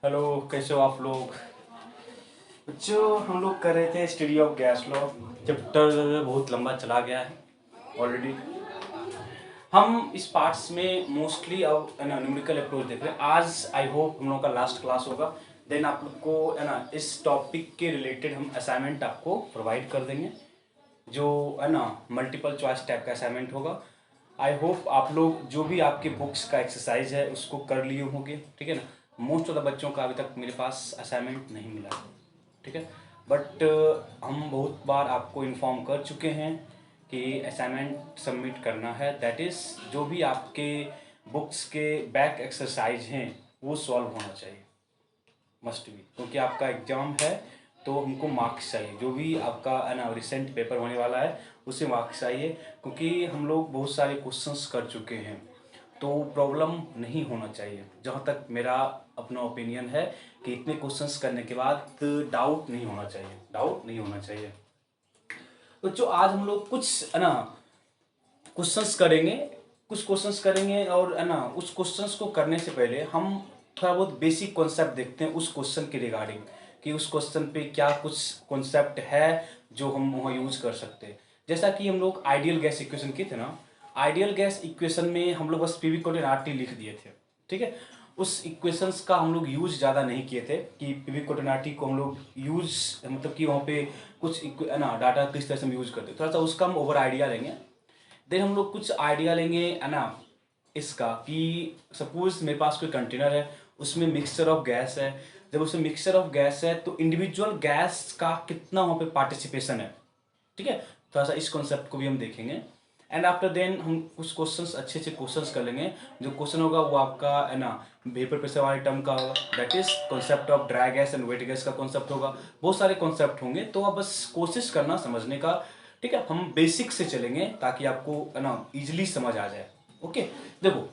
Hello, कैसे हो आप लोग। बच्चों, हम लोग कर रहे थे study of gas law. Chapter बहुत लंबा चला गया है ऑलरेडी। हम इस पार्ट्स में मोस्टली अब है ना न्यूमेरिकल अप्रोच देख रहे हैं। आज आई होप हम लोगों का लास्ट क्लास होगा। देन आप लोग को है ना इस टॉपिक के रिलेटेड हम असाइनमेंट आपको प्रोवाइड कर देंगे, जो है ना मल्टीपल चॉइस टाइप का असाइनमेंट होगा। आई होप आप लोग जो भी आपके बुक्स का एक्सरसाइज है उसको कर लिए होंगे, ठीक है ना। मोस्ट ऑफ द बच्चों का अभी तक मेरे पास असाइनमेंट नहीं मिला है, ठीक है। बट हम बहुत बार आपको इन्फॉर्म कर चुके हैं कि असाइनमेंट सबमिट करना है। दैट इज़ जो भी आपके बुक्स के बैक एक्सरसाइज हैं वो सॉल्व होना चाहिए, मस्ट भी, क्योंकि आपका एग्जाम है तो हमको मार्क्स चाहिए। जो भी आपका है ना रिसेंट पेपर होने वाला है उसे मार्क्स चाहिए, क्योंकि हम लोग बहुत सारे क्वेश्चंस कर चुके हैं तो प्रॉब्लम नहीं होना चाहिए। जहाँ तक मेरा अपना ओपिनियन है कि इतने क्वेश्चंस करने के बाद डाउट नहीं होना चाहिए, डाउट नहीं होना चाहिए। तो जो आज हम लोग कुछ है ना क्वेश्चंस करेंगे, कुछ क्वेश्चंस करेंगे, और है ना उस क्वेश्चंस को करने से पहले हम थोड़ा बहुत बेसिक कॉन्सेप्ट देखते हैं उस क्वेश्चन के रिगार्डिंग, कि उस क्वेश्चन पे क्या कुछ कॉन्सेप्ट है जो हम वहाँ यूज कर सकते हैं। जैसा कि हम लोग आइडियल गैस इक्वेशन की थे ना, आइडियल गैस इक्वेशन में हम लोग बस पी वी कोटेन आर टी लिख दिए थे, ठीक है। उस इक्वेशंस का हम लोग यूज ज़्यादा नहीं किए थे कि पी वी कोटेन आर टी को हम लोग यूज, मतलब कि वहाँ पे कुछ है ना डाटा किस तरह से हम यूज करते, थोड़ा सा उसका हम ओवर आइडिया लेंगे। देन हम लोग कुछ आइडिया लेंगे है ना इसका, कि सपोज मेरे पास कोई कंटेनर है, उसमें मिक्सचर ऑफ गैस है। जब उसमें मिक्सचर ऑफ गैस है तो इंडिविजुअल गैस का कितना वहाँ पे पार्टिसिपेशन है, ठीक है। थोड़ा सा इस कॉन्सेप्ट को भी हम देखेंगे। एंड आफ्टर देन हम कुछ क्वेश्चंस, अच्छे अच्छे क्वेश्चंस कर लेंगे। जो क्वेश्चन होगा वो आपका है ना वेपर प्रेशर वाले टर्म का होगा, that is concept of dry gas and wet gas का कॉन्सेप्ट होगा। बहुत सारे कॉन्सेप्ट होंगे, तो आप बस कोशिश करना समझने का, ठीक है। हम बेसिक से चलेंगे ताकि आपको है ना इजिली समझ आ जाए। ओके, देखो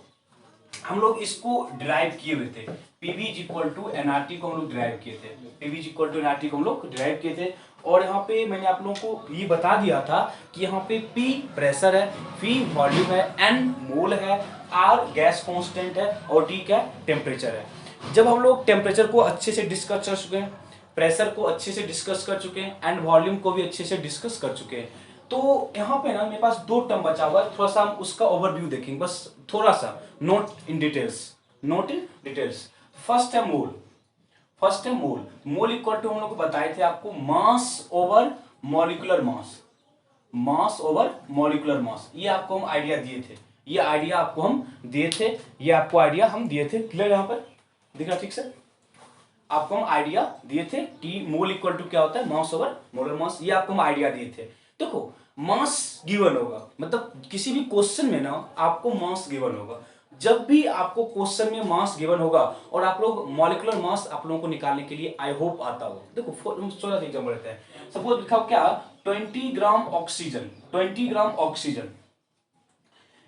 हम लोग इसको डिराइव किए हुए थे। PV is equal to NRT को हम लोग डिराइव किए थे, PV is equal to NRT को हम लोग डिराइव किए थे। और यहाँ पे मैंने आप लोगों को ये बता दिया था कि यहाँ पे P प्रेशर है, V वॉल्यूम है, N मोल है, R गैस कांस्टेंट है, और T क्या टेम्परेचर है। जब हम लोग टेम्परेचर को अच्छे से डिस्कस कर चुके हैं, प्रेशर को अच्छे से डिस्कस कर चुके हैं, एंड वॉल्यूम को भी अच्छे से डिस्कस कर चुके हैं, तो यहाँ पे ना मेरे पास दो टर्म बचा हुआ है। थोड़ा सा हम उसका ओवरव्यू देखेंगे, बस थोड़ा सा, note in details, note in details. First है मोल, फर्स्ट है मोल। मोल इक्वल टू हम लोग को बताए थे आपको मास ओवर मॉलिक्यूलर मास, मास ओवर मॉलिक्यूलर मास। ये आपको हम आइडिया दिए थे, ये आइडिया आपको हम दिए थे, ये आपको आइडिया हम दिए थे। क्लियर यहाँ पर दिख रहा ठीक से, आपको हम आइडिया दिए थे टी मोल इक्वल टू क्या होता है, मास ओवर मोलर मास। ये आपको हम आइडिया दिए थे। देखो मास गिवन होगा, मतलब किसी भी क्वेश्चन में ना आपको मास गिवन होगा। जब भी आपको क्वेश्चन में मास गिवन होगा और आप लोग मॉलिक्यूलर मास आप लोगों को निकालने के लिए आई होप आता हो। देखो थोड़ा सा एग्जाम्पल लेते हैं। सपोज लिखा हो क्या, 20 ग्राम ऑक्सीजन, 20 ग्राम ऑक्सीजन।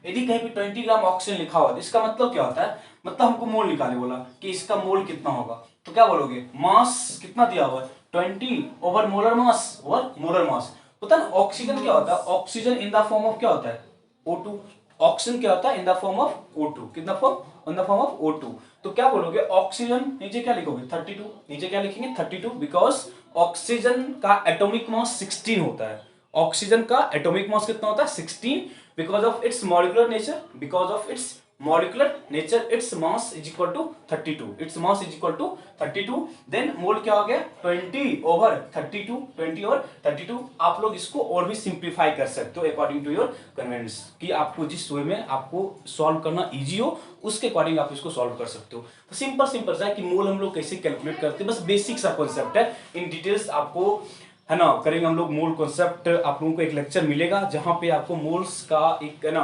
यदि कहीं पे 20 ग्राम ऑक्सीजन लिखा हुआ है, इसका मतलब क्या होता है, मतलब हमको मोल निकालने बोला कि इसका मोल कितना होगा, तो क्या बोलोगे, मास कितना दिया हुआ है 20 ओवर मोलर मास, ओवर मोलर मास। पता है ऑक्सीजन क्या होता है, oxygen in the form of क्या होता है O2। ऑक्सीजन क्या होता है in the form of O2, कितना form, in the form of O2। तो क्या बोलोगे, ऑक्सीजन नीचे क्या लिखोगे 32, नीचे क्या लिखेंगे 32, बिकॉज ऑक्सीजन का एटॉमिक मास 16 होता है। ऑक्सीजन का एटॉमिक मास कितना होता है 16, because of its molecular nature, because of its molecular nature its mass is equal to 32, its mass is equal to 32। then मोल क्या हो गया 20 over 32, 20 over 32। आप लोग इसको और भी सिंप्लीफाई कर सकते हो अकॉर्डिंग टू योर कन्वेंस, कि आपको जिस वे में आपको सॉल्व करना इजी हो उसके अकॉर्डिंग आप इसको सॉल्व कर सकते हो। तो सिंपल सिंपल सा है कि मोल हम लोग कैसे कैलकुलेट करते हैं, बस बेसिक सा कॉन्सेप्ट है। इन डिटेल्स आपको है ना करेंगे हम लोग मोल कॉन्सेप्ट। आप लोगों को एक लेक्चर मिलेगा जहां पे आपको मोल्स का एक है ना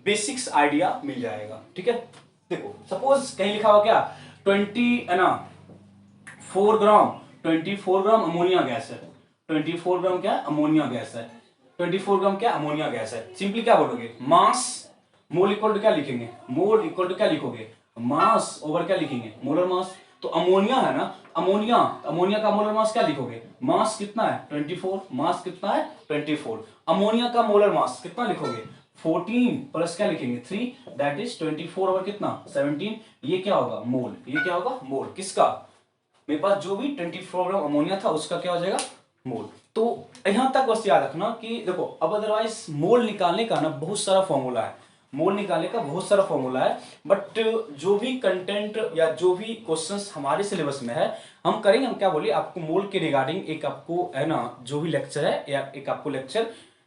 बेसिक्स आइडिया मिल जाएगा, ठीक है। देखो सपोज कहीं लिखा हुआ क्या 20 है ना 4 ग्राम, 24 ग्राम अमोनिया गैस है, 24 ग्राम क्या अमोनिया गैस है, 24 ग्राम क्या अमोनिया गैस है। सिंपली क्या बोलोगे, मास, मोल इक्वल टू क्या लिखेंगे, मोल इक्वल टू क्या लिखोगे, मास ओवर क्या लिखेंगे मोलर मास। तो अमोनिया है ना, अमोनिया, अमोनिया का मोलर मास क्या लिखोगे, मास कितना है 24, मास कितना है 24। अमोनिया का मोलर मास कितना लिखोगे 14 प्लस क्या लिखेंगे 3, दैट इज 24 ओवर कितना 17। ये क्या होगा मोल, ये क्या होगा मोल किसका, मेरे पास जो भी 24 ग्राम अमोनिया था उसका क्या हो जाएगा मोल। तो यहां तक बस याद रखना कि देखो अब अदरवाइज मोल निकालने का ना बहुत सारा फॉर्मूला है, मोल निकालने का बहुत सारा फॉर्मूला है, बट जो भी कंटेंट या जो भी क्वेश्चंस हमारे सिलेबस में है हम करेंगे, हम क्या बोले आपको मोल के रिगार्डिंग एक आपको है ना जो भी लेक्चर है या एक आपको लेक्चर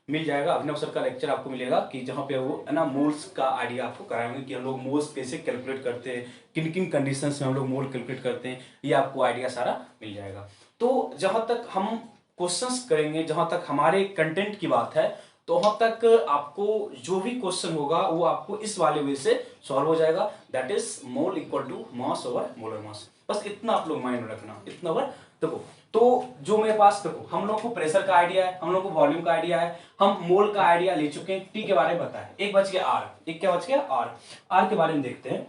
मिल जाएगा, अभिनव सर का लेक्चर आपको मिलेगा कि जहां पे वो है ना मोल्स का आइडिया आपको कराएंगे कि हम लोग मोल्स कैसे कैलकुलेट करते हैं, किन किन कंडीशंस में हम लोग मोल कैलकुलेट करते हैं, ये आपको आइडिया सारा मिल जाएगा। तो जहां तक हम क्वेश्चंस करेंगे, जहां तक हमारे कंटेंट की बात है, तो वहां तक आपको जो भी क्वेश्चन होगा वो आपको इस वाले वे से सॉल्व हो जाएगा, that is mole equal to mass over molar mass. बस इतना आप लोग माइंड में रखना, इतना ओवर। देखो तो जो मेरे पास देखो हम लोग को प्रेशर का आइडिया है, हम लोग को वॉल्यूम का आइडिया है, हम मोल का आइडिया ले चुके हैं, टी के बारे में बताया, एक बच गया आर, एक क्या बच गया आर। आर के बारे में देखते हैं,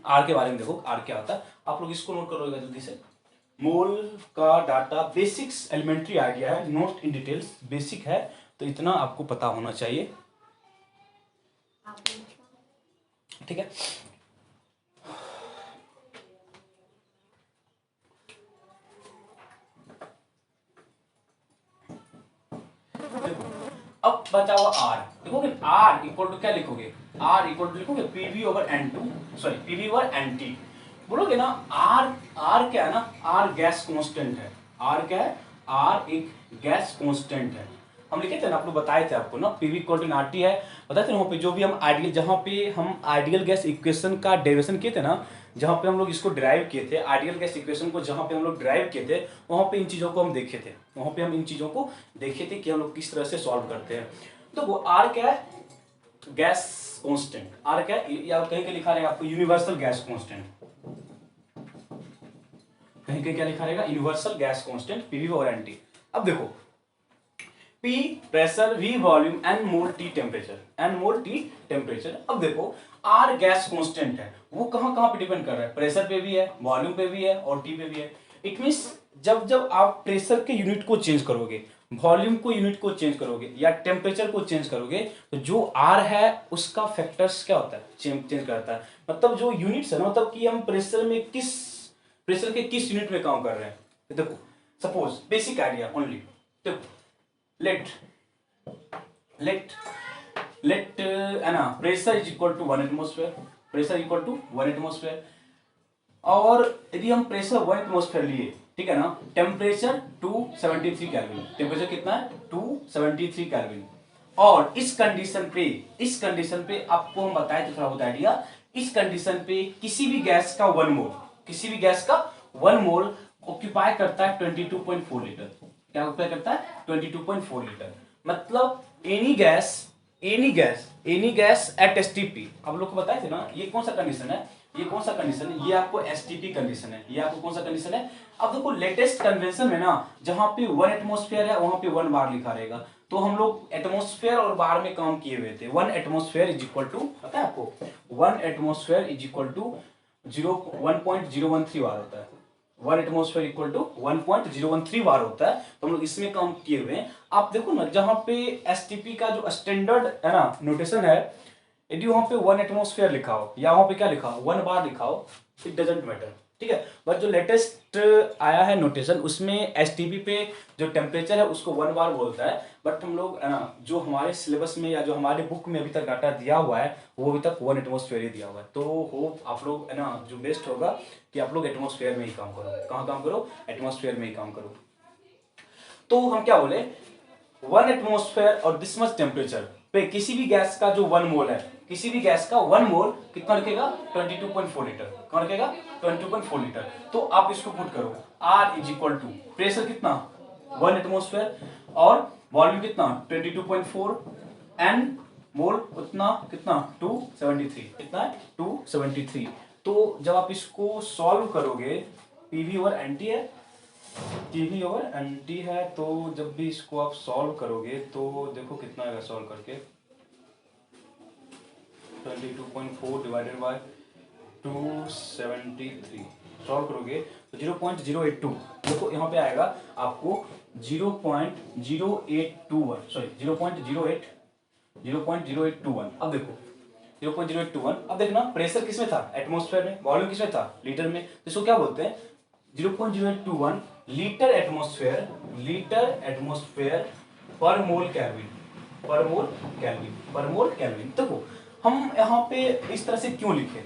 आर के बारे में देखो आर क्या होता है, आप लोग इसको नोट करोगे जल्दी से। मोल का डाटा बेसिक्स एलिमेंट्री आइडिया है, नोट इन डिटेल्स, बेसिक है तो इतना आपको पता होना चाहिए, ठीक है। अब बचा हुआ आर, देखोगे आर इक्वल टू क्या लिखोगे, आर इक्वल टू लिखोगे PV over N to, sorry PV over N T बोलोगे ना। आर आर क्या है ना, आर गैस कांस्टेंट है, आर क्या है, आर एक गैस कांस्टेंट है। हम लिखे थे ना, आप लोग बताए थे आपको ना PV equal to R T है, बताए थे वहां पे जो भी हम आइडियल, जहां पे हम आइडियल गैस इक्वेशन का डेरिवेशन किए थे ना, जहां पे हम लोग इसको ड्राइव किए थे आइडियल गैस इक्वेशन को, जहां पे हम लोग ड्राइव किए थे वहां पे इन चीजों को हम देखे थे, वहां पे हम इन चीजों को देखे थे कि हम लोग किस तरह से सॉल्व करते हैं। तो वो आर क्या है, गैस कांस्टेंट, आर क्या है, या कहीं के लिखा रहेगा आपको यूनिवर्सल गैस कांस्टेंट, कहीं कहीं क्या लिखा रहेगा universal gas constant PV over N T. अब देखो P pressure, V volume, N mole, T temperature, N mole T temperature. अब देखो R गैस कांस्टेंट है, वो कहां कहां पे डिपेंड कर रहा है, प्रेशर पे भी है, वॉल्यूम पे भी है और T पे भी है। इट मींस जब जब आप प्रेशर के यूनिट को चेंज करोगे, वॉल्यूम को यूनिट को चेंज करोगे या टेम्परेचर को चेंज करोगे, तो जो R है उसका फैक्टर्स क्या होता है चेंज करता है। मतलब जो यूनिट्स है ना, मतलब कि हम प्रेशर में किस, प्रेशर के किस यूनिट में काम कर रहे हैं। देखो सपोज बेसिक आइडिया ओनली, देखो let है ना pressure is equal to 1 atmosphere, pressure equal to 1 atmosphere, और यदि हम प्रेशर 1 एटमॉस्फेयर लिए, ठीक है ना, टेम्परेचर 273 केल्विन, टेम्परेचर कितना है 273 केल्विन, और इस कंडीशन पे आपको हम बताए थे थोड़ा बहुत आइडिया, इस कंडीशन पे किसी भी गैस का 1 मोल, किसी भी गैस का 1 मोल ऑक्यूपाई करता है 22.4 लीटर, क्या ऑक्यूपाई करता है 22.4 लीटर। मतलब एनी गैस एट एसटीपी, आप लोग को बताए थे ना, ये कौन सा कंडीशन है, ये कौन सा कंडीशन है, ये आपको एसटीपी कंडीशन है, ये आपको कौन सा कंडीशन है। अब देखो लेटेस्ट कन्वेंशन में ना, जहां पे 1 एटमॉस्फेयर है वहां पे 1 बार लिखा रहेगा, तो हम लोग एटमॉस्फेयर और बार में काम किए हुए थे। 1 एटमॉस्फेयर इज इक्वल टू, पता है आपको 1 एटमॉस्फेयर इज इक्वल टू 1.013 बार होता है, 1 एटमॉस्फेयर इक्वल टू 1.013 बार होता है, तो हम लोग इसमें काम किए हुए हैं। आप देखो ना जहां पे एसटीपी का जो स्टैंडर्ड है ना नोटेशन है, यदि वहां पे 1 एटमॉस्फेयर लिखा हो या वहां पे क्या लिखा हो 1 बार लिखा हो, इट डजेंट मैटर, ठीक है। बट जो लेटेस्ट आया है नोटेशन उसमें एसटीपी पे जो टेम्परेचर है उसको 1 बार बोलता है, बट हम लोग है ना जो हमारे सिलेबस में या जो हमारे बुक में अभी तक डाटा दिया हुआ है वो अभी तक 1 एटमॉस्फेयर ही दिया हुआ है। तो होप आप लोग है ना जो बेस्ट होगा कि आप लोग एटमॉस्फेयर में ही काम करो, कहाँ काम करो, एटमॉस्फेयर में ही काम करो। तो हम क्या बोले 1 एटमॉस्फेयर और दिस मच टेम्परेचर पे किसी भी गैस का जो 1 मोल है, किसी भी गैस का 1 मोल कितना रखेगा 22.4 लीटर, कौन रखेगा 22.4 लीटर। तो आप इसको पुट करो R is equal to pressure कितना 1 एटमॉस्फेयर और वॉल्यूम कितना 22.4, एन मोल उतना कितना 273, कितना है 273। तो जब आप इसको सॉल्व करोगे, पीवी ओवर एनटी है, टीवी ओवर एनटी है, तो जब भी इसको आप सॉल्व करोगे तो देखो कितना आएगा सॉल्व करके 22.4 डिवाइडेड बाय 273 सॉल्व करोगे तो 0.082, देखो यहाँ पे आएगा आपको 0.0821, सॉरी 0.08 0.0821। अब देखो 0.0821, अब देखना प्रेशर किसमें था, एटमॉस्फेयर में, वॉल्यूम किसमें था, लीटर में, तो इसको क्या बोलते हैं 0.0821 लीटर एटमॉस्फेयर पर मोल केल्विन, पर मोल केल्विन। देखो हम यहाँ पे इस तरह से क्यों लिखे,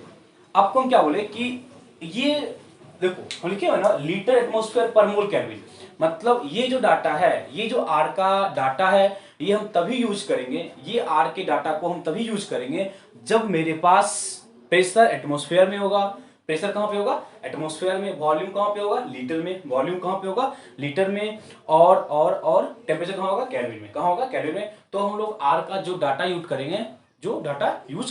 आपको हम क्या बोले कि ये देखो हम लिखे हुए ना लीटर एटमॉस्फेयर पर मोल केल्विन, मतलब ये जो डाटा है, ये जो आर का डाटा है, ये हम तभी यूज करेंगे, ये आर के डाटा को हम तभी यूज करेंगे जब मेरे पास प्रेशर एटमॉस्फेयर में होगा। प्रेशर कहां पे होगा, एटमॉस्फेयर में। वॉल्यूम कहां पे होगा, लीटर में। वॉल्यूम कहां पे होगा, लीटर में। और टेम्परेचर कहां होगा, केल्विन में। कहां होगा, केल्विन में। तो हम लोग आर का जो डाटा यूज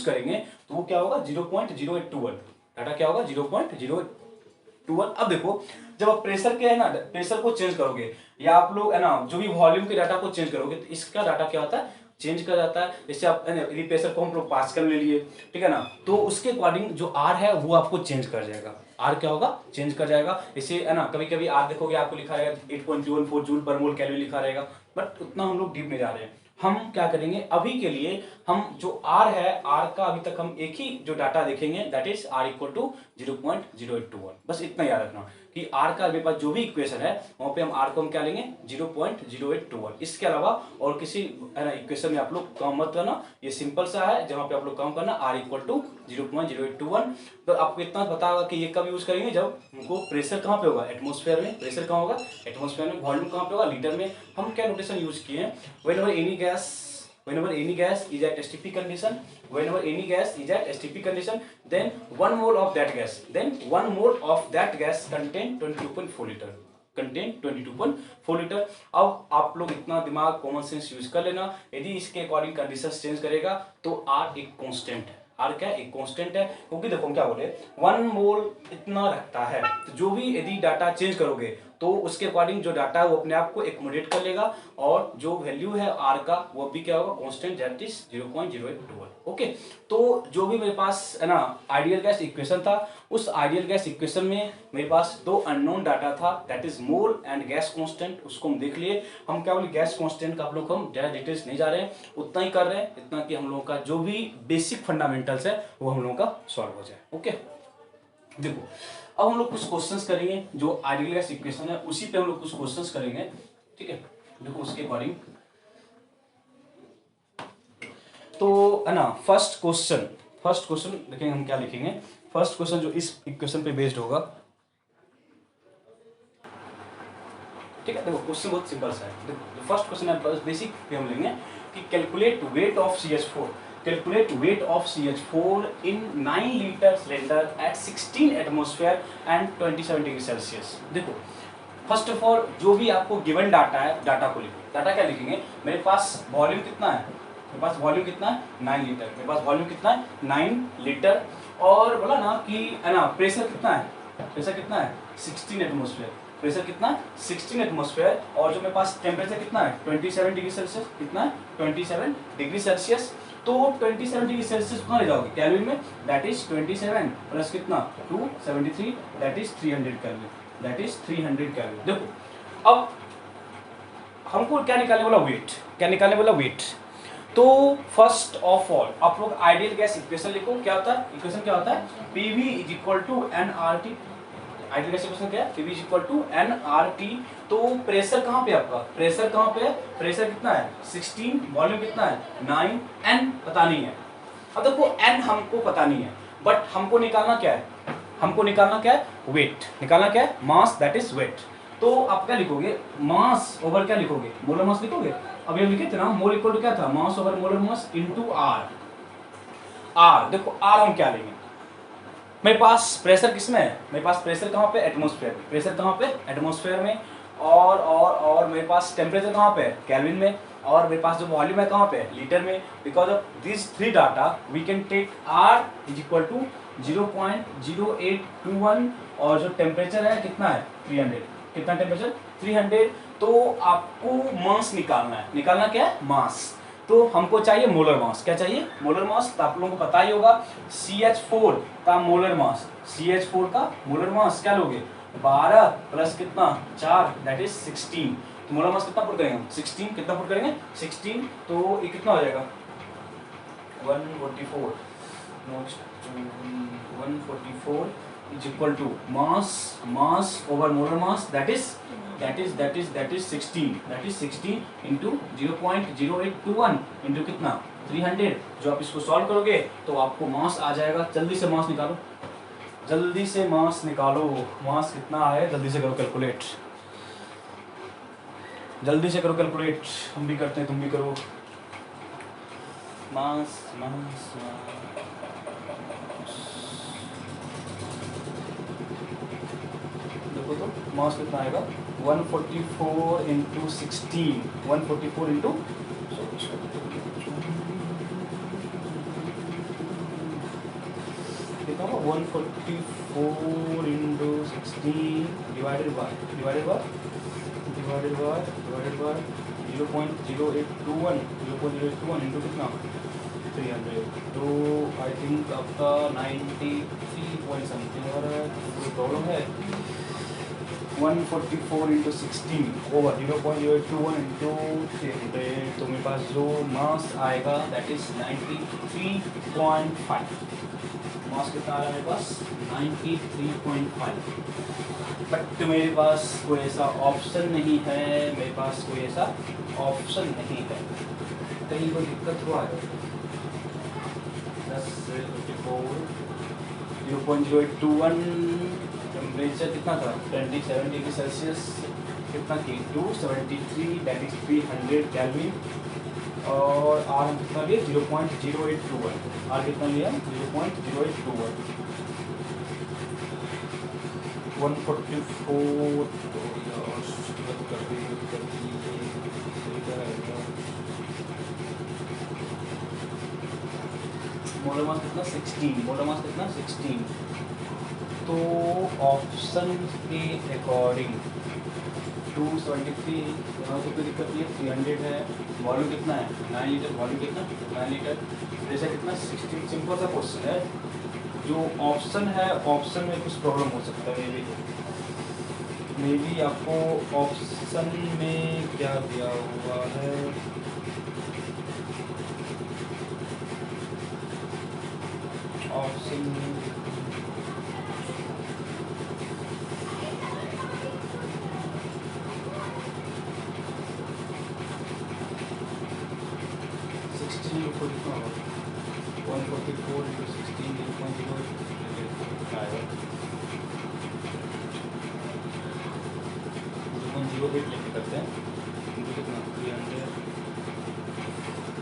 करेंगे, तो वो क्या होगा 0.0821। डाटा क्या होगा 0.0821। अब देखो जब आप प्रेशर के है ना, प्रेशर को चेंज करोगे या आप लोग है ना जो भी वॉल्यूम के डाटा को चेंज करोगे, तो इसका डाटा क्या होता है, चेंज कर जाता है। जैसे आप यदि प्रेशर को हम लोग पास्कल ले लिए, ठीक है ना, तो उसके अकॉर्डिंग जो आर है वो आपको चेंज कर जाएगा। आर क्या होगा, चेंज कर जाएगा। इसे है ना कभी कभी आर देखोगे आपको लिखा रहेगा 8.214 जूल पर मोल केल्विन लिखा रहेगा, बट उतना हम लोग डीप नहीं जा रहे हैं। हम क्या करेंगे अभी के लिए, हम जो आर है, आर का अभी तक हम एक ही जो डाटा देखेंगे, that is R equal to 0.0821। बस इतना याद रखना कि आर का मेरे पास जो भी इक्वेशन है वहां पे हम आर को हम क्या लेंगे 0.0821। इसके अलावा और किसी है ना इक्वेशन में आप लोग काम मत करना, ये सिंपल सा है जहां पे आप लोग काम करना आर इक्वल टू 0.0821। तो आपको इतना पता होगा कि ये कब यूज करेंगे, जब उनको प्रेशर कहां पे होगा, एटमॉस्फेयर में। प्रेशर कहां होगा, एटमॉस्फेयर में। वॉल्यूम कहां पे होगा, लीटर में। हम क्या नोटेशन यूज किए हैं, whenever any gas is at STP condition, then 1 mole of that gas contain 22.4 litre. अब आप लोग इतना दिमाग कॉमन सेंस यूज कर लेना, यदि इसके अकॉर्डिंग कंडीशन चेंज करेगा तो आर एक कांस्टेंट है। आर क्या एक कांस्टेंट है, क्योंकि देखो हम क्या बोले 1 मोल इतना रखता है, तो जो भी यदि डाटा चेंज करोगे तो उसके अकॉर्डिंग जो डाटा है वो अपने आप को एकोमोडेट कर लेगा, और जो वैल्यू है आर का वो भी क्या होगा, कांस्टेंट, दैट इज 0.0821। ओके, तो जो भी मेरे पास है ना आइडियल गैस इक्वेशन था, उस आइडियल गैस इक्वेशन में मेरे पास दो अननोन डाटा था, that is mole and gas constant. उसको हम देख लिए। हम क्या बोले गैस कांस्टेंट का आप लोग हम ज़्यादा डिटेल्स नहीं जा रहे हैं, उतना ही कर रहे हैं, इतना कि हम लोगों का जो भी बेसिक फंडामेंटल्स है वो हम लोगों का सॉल्व हो जाए। ओके, देखो अब हम लोग कुछ क्वेश्चंस करेंगे, जो आइडियल गैस इक्वेशन है उसी पे हम लोग कुछ क्वेश्चंस करेंगे, ठीक है। देखो उसके अकॉर्डिंग तो है ना फर्स्ट क्वेश्चन देखेंगे हम क्या लिखेंगे। फर्स्ट क्वेश्चन जो इस इक्वेशन पे बेस्ड होगा, ठीक है। देखो क्वेश्चन बहुत सिंपल सा है। देखो फर्स्ट क्वेश्चन है बस बेसिक पे हम लेंगे कि calculate weight of CH4 in 9 liter cylinder at 16 atmosphere and 27 degree Celsius. देखो फर्स्ट ऑफ ऑल जो भी आपको गिवन डाटा है, डाटा को लिखो। डाटा क्या लिखेंगे, मेरे पास वॉल्यूम कितना है, 9 लीटर। मेरे पास वॉल्यूम कितना है 9 लीटर, और बोला ना कि है ना प्रेशर कितना है 16 एटमॉस्फेयर। प्रेशर कितना है 16 एटमॉस्फेयर, और जो मेरे पास टेम्परेचर कितना है 27 डिग्री सेल्सियस। कितना है 27 डिग्री सेल्सियस। तो 27 डिग्री सेल्सियस कहाँ ले जाओगे, केल्विन में, दैट इज 27 प्लस कितना 273, दैट इज 300 केल्विन। देखो अब हमको क्या निकालने वाला वेट, तो फर्स्ट ऑफ ऑल आप लोग आइडियल गैस इक्वेशन लिखो। क्या होता है इक्वेशन, क्या होता है PV is equal to nRT। Ideal gas equation क्या है, PV is equal to nRT। तो प्रेशर कहाँ पे आपका, प्रेशर कितना है 16, वॉल्यूम कितना है 9, n पता नहीं है। अब देखो n हमको पता नहीं है, बट हमको निकालना क्या है, वेट निकालना क्या है, मास, दैट इज वेट। तो आप क्या लिखोगे, मास ओवर क्या लिखोगे, मोलर मास लिखोगे। अभी हम लिखे थे ना मोल इक्वल टू क्या था, mass over molar mass into R. देखो आर हम क्या लेंगे, मेरे पास प्रेशर किसमें है, मेरे पास प्रेशर कहाँ पे, एटमॉस्फेयर में। और मेरे पास टेम्परेचर कहाँ पे है, केल्विन में। और मेरे पास जो वॉल्यूम है कहाँ पे, लीटर में। Because of this 3 data we can take R is equal to 0.0821, और जो टेम्परेचर है कितना है 300। कितना टेम्परेचर 300। तो आपको मास निकालना क्या है, मास। तो हमको चाहिए मोलर मास। क्या चाहिए, मोलर मास। तो आप लोगों को पता ही होगा CH4 का मोलर मास, क्या लोगे 12 प्लस कितना 4, दैट इज 16। तो मोलर मास कितना पुट करेंगे हम 16। कितना पुट करेंगे 16, तो ये कितना हो जाएगा 144 notes to 144 is equal to mass over molar mass, that is 16 into 0.0821 into कितना 300। जो आप इसको सॉल्व करोगे तो आपको मास आ जाएगा। जल्दी से मास निकालो, जल्दी से मास निकालो। मास कितना है जल्दी से करो कैलकुलेट, जल्दी से करो कैलकुलेट। हम भी करते हैं, तुम भी करो। मास मास देखो तो मास कितना आएगा 144 इंटू 16, 144 इंटू कितना होगा 144 इंटू 16 डिवाइडेड बाय 0.0821 इंटू कितना 300। तो आई थिंक आपका 93 पॉइंट समथिंग हो रहा है। कोई प्रॉब्लम है? 144 इंटू 16 ओवर 0.0821 इंटू 300। तो मेरे पास जो मास आएगा दैट इज 93.5। मास कितना आ रहा है मेरे पास 93.5। बट मेरे पास कोई ऐसा ऑप्शन नहीं है, मेरे पास कोई ऐसा ऑप्शन नहीं है। कहीं कोई दिक्कत हुआ है? 0.0821 टेम्परेचर कितना था 27 डिग्री सेल्सियस, कितना की 273 दैट इज 300 कैलविन। और आर हम कितना लिए 0.0821, आर कितना लिया 0.0821 144। मोलर मास कितना 16, मोलर मास कितना 16। तो ऑप्शन के अकॉर्डिंग 273 यहाँ से कोई दिक्कत नहीं है, 300 है। वॉल्यूम कितना है 9 लीटर, वॉल्यूम कितना 9 लीटर, प्रेशर कितना 16। सिंपल सा क्वेश्चन है। जो ऑप्शन है ऑप्शन में कुछ प्रॉब्लम हो सकता है। मे बी आपको ऑप्शन में क्या दिया हुआ है ऑप्शन में 144 into 16 0.08 लेके करते हैं। कितना 300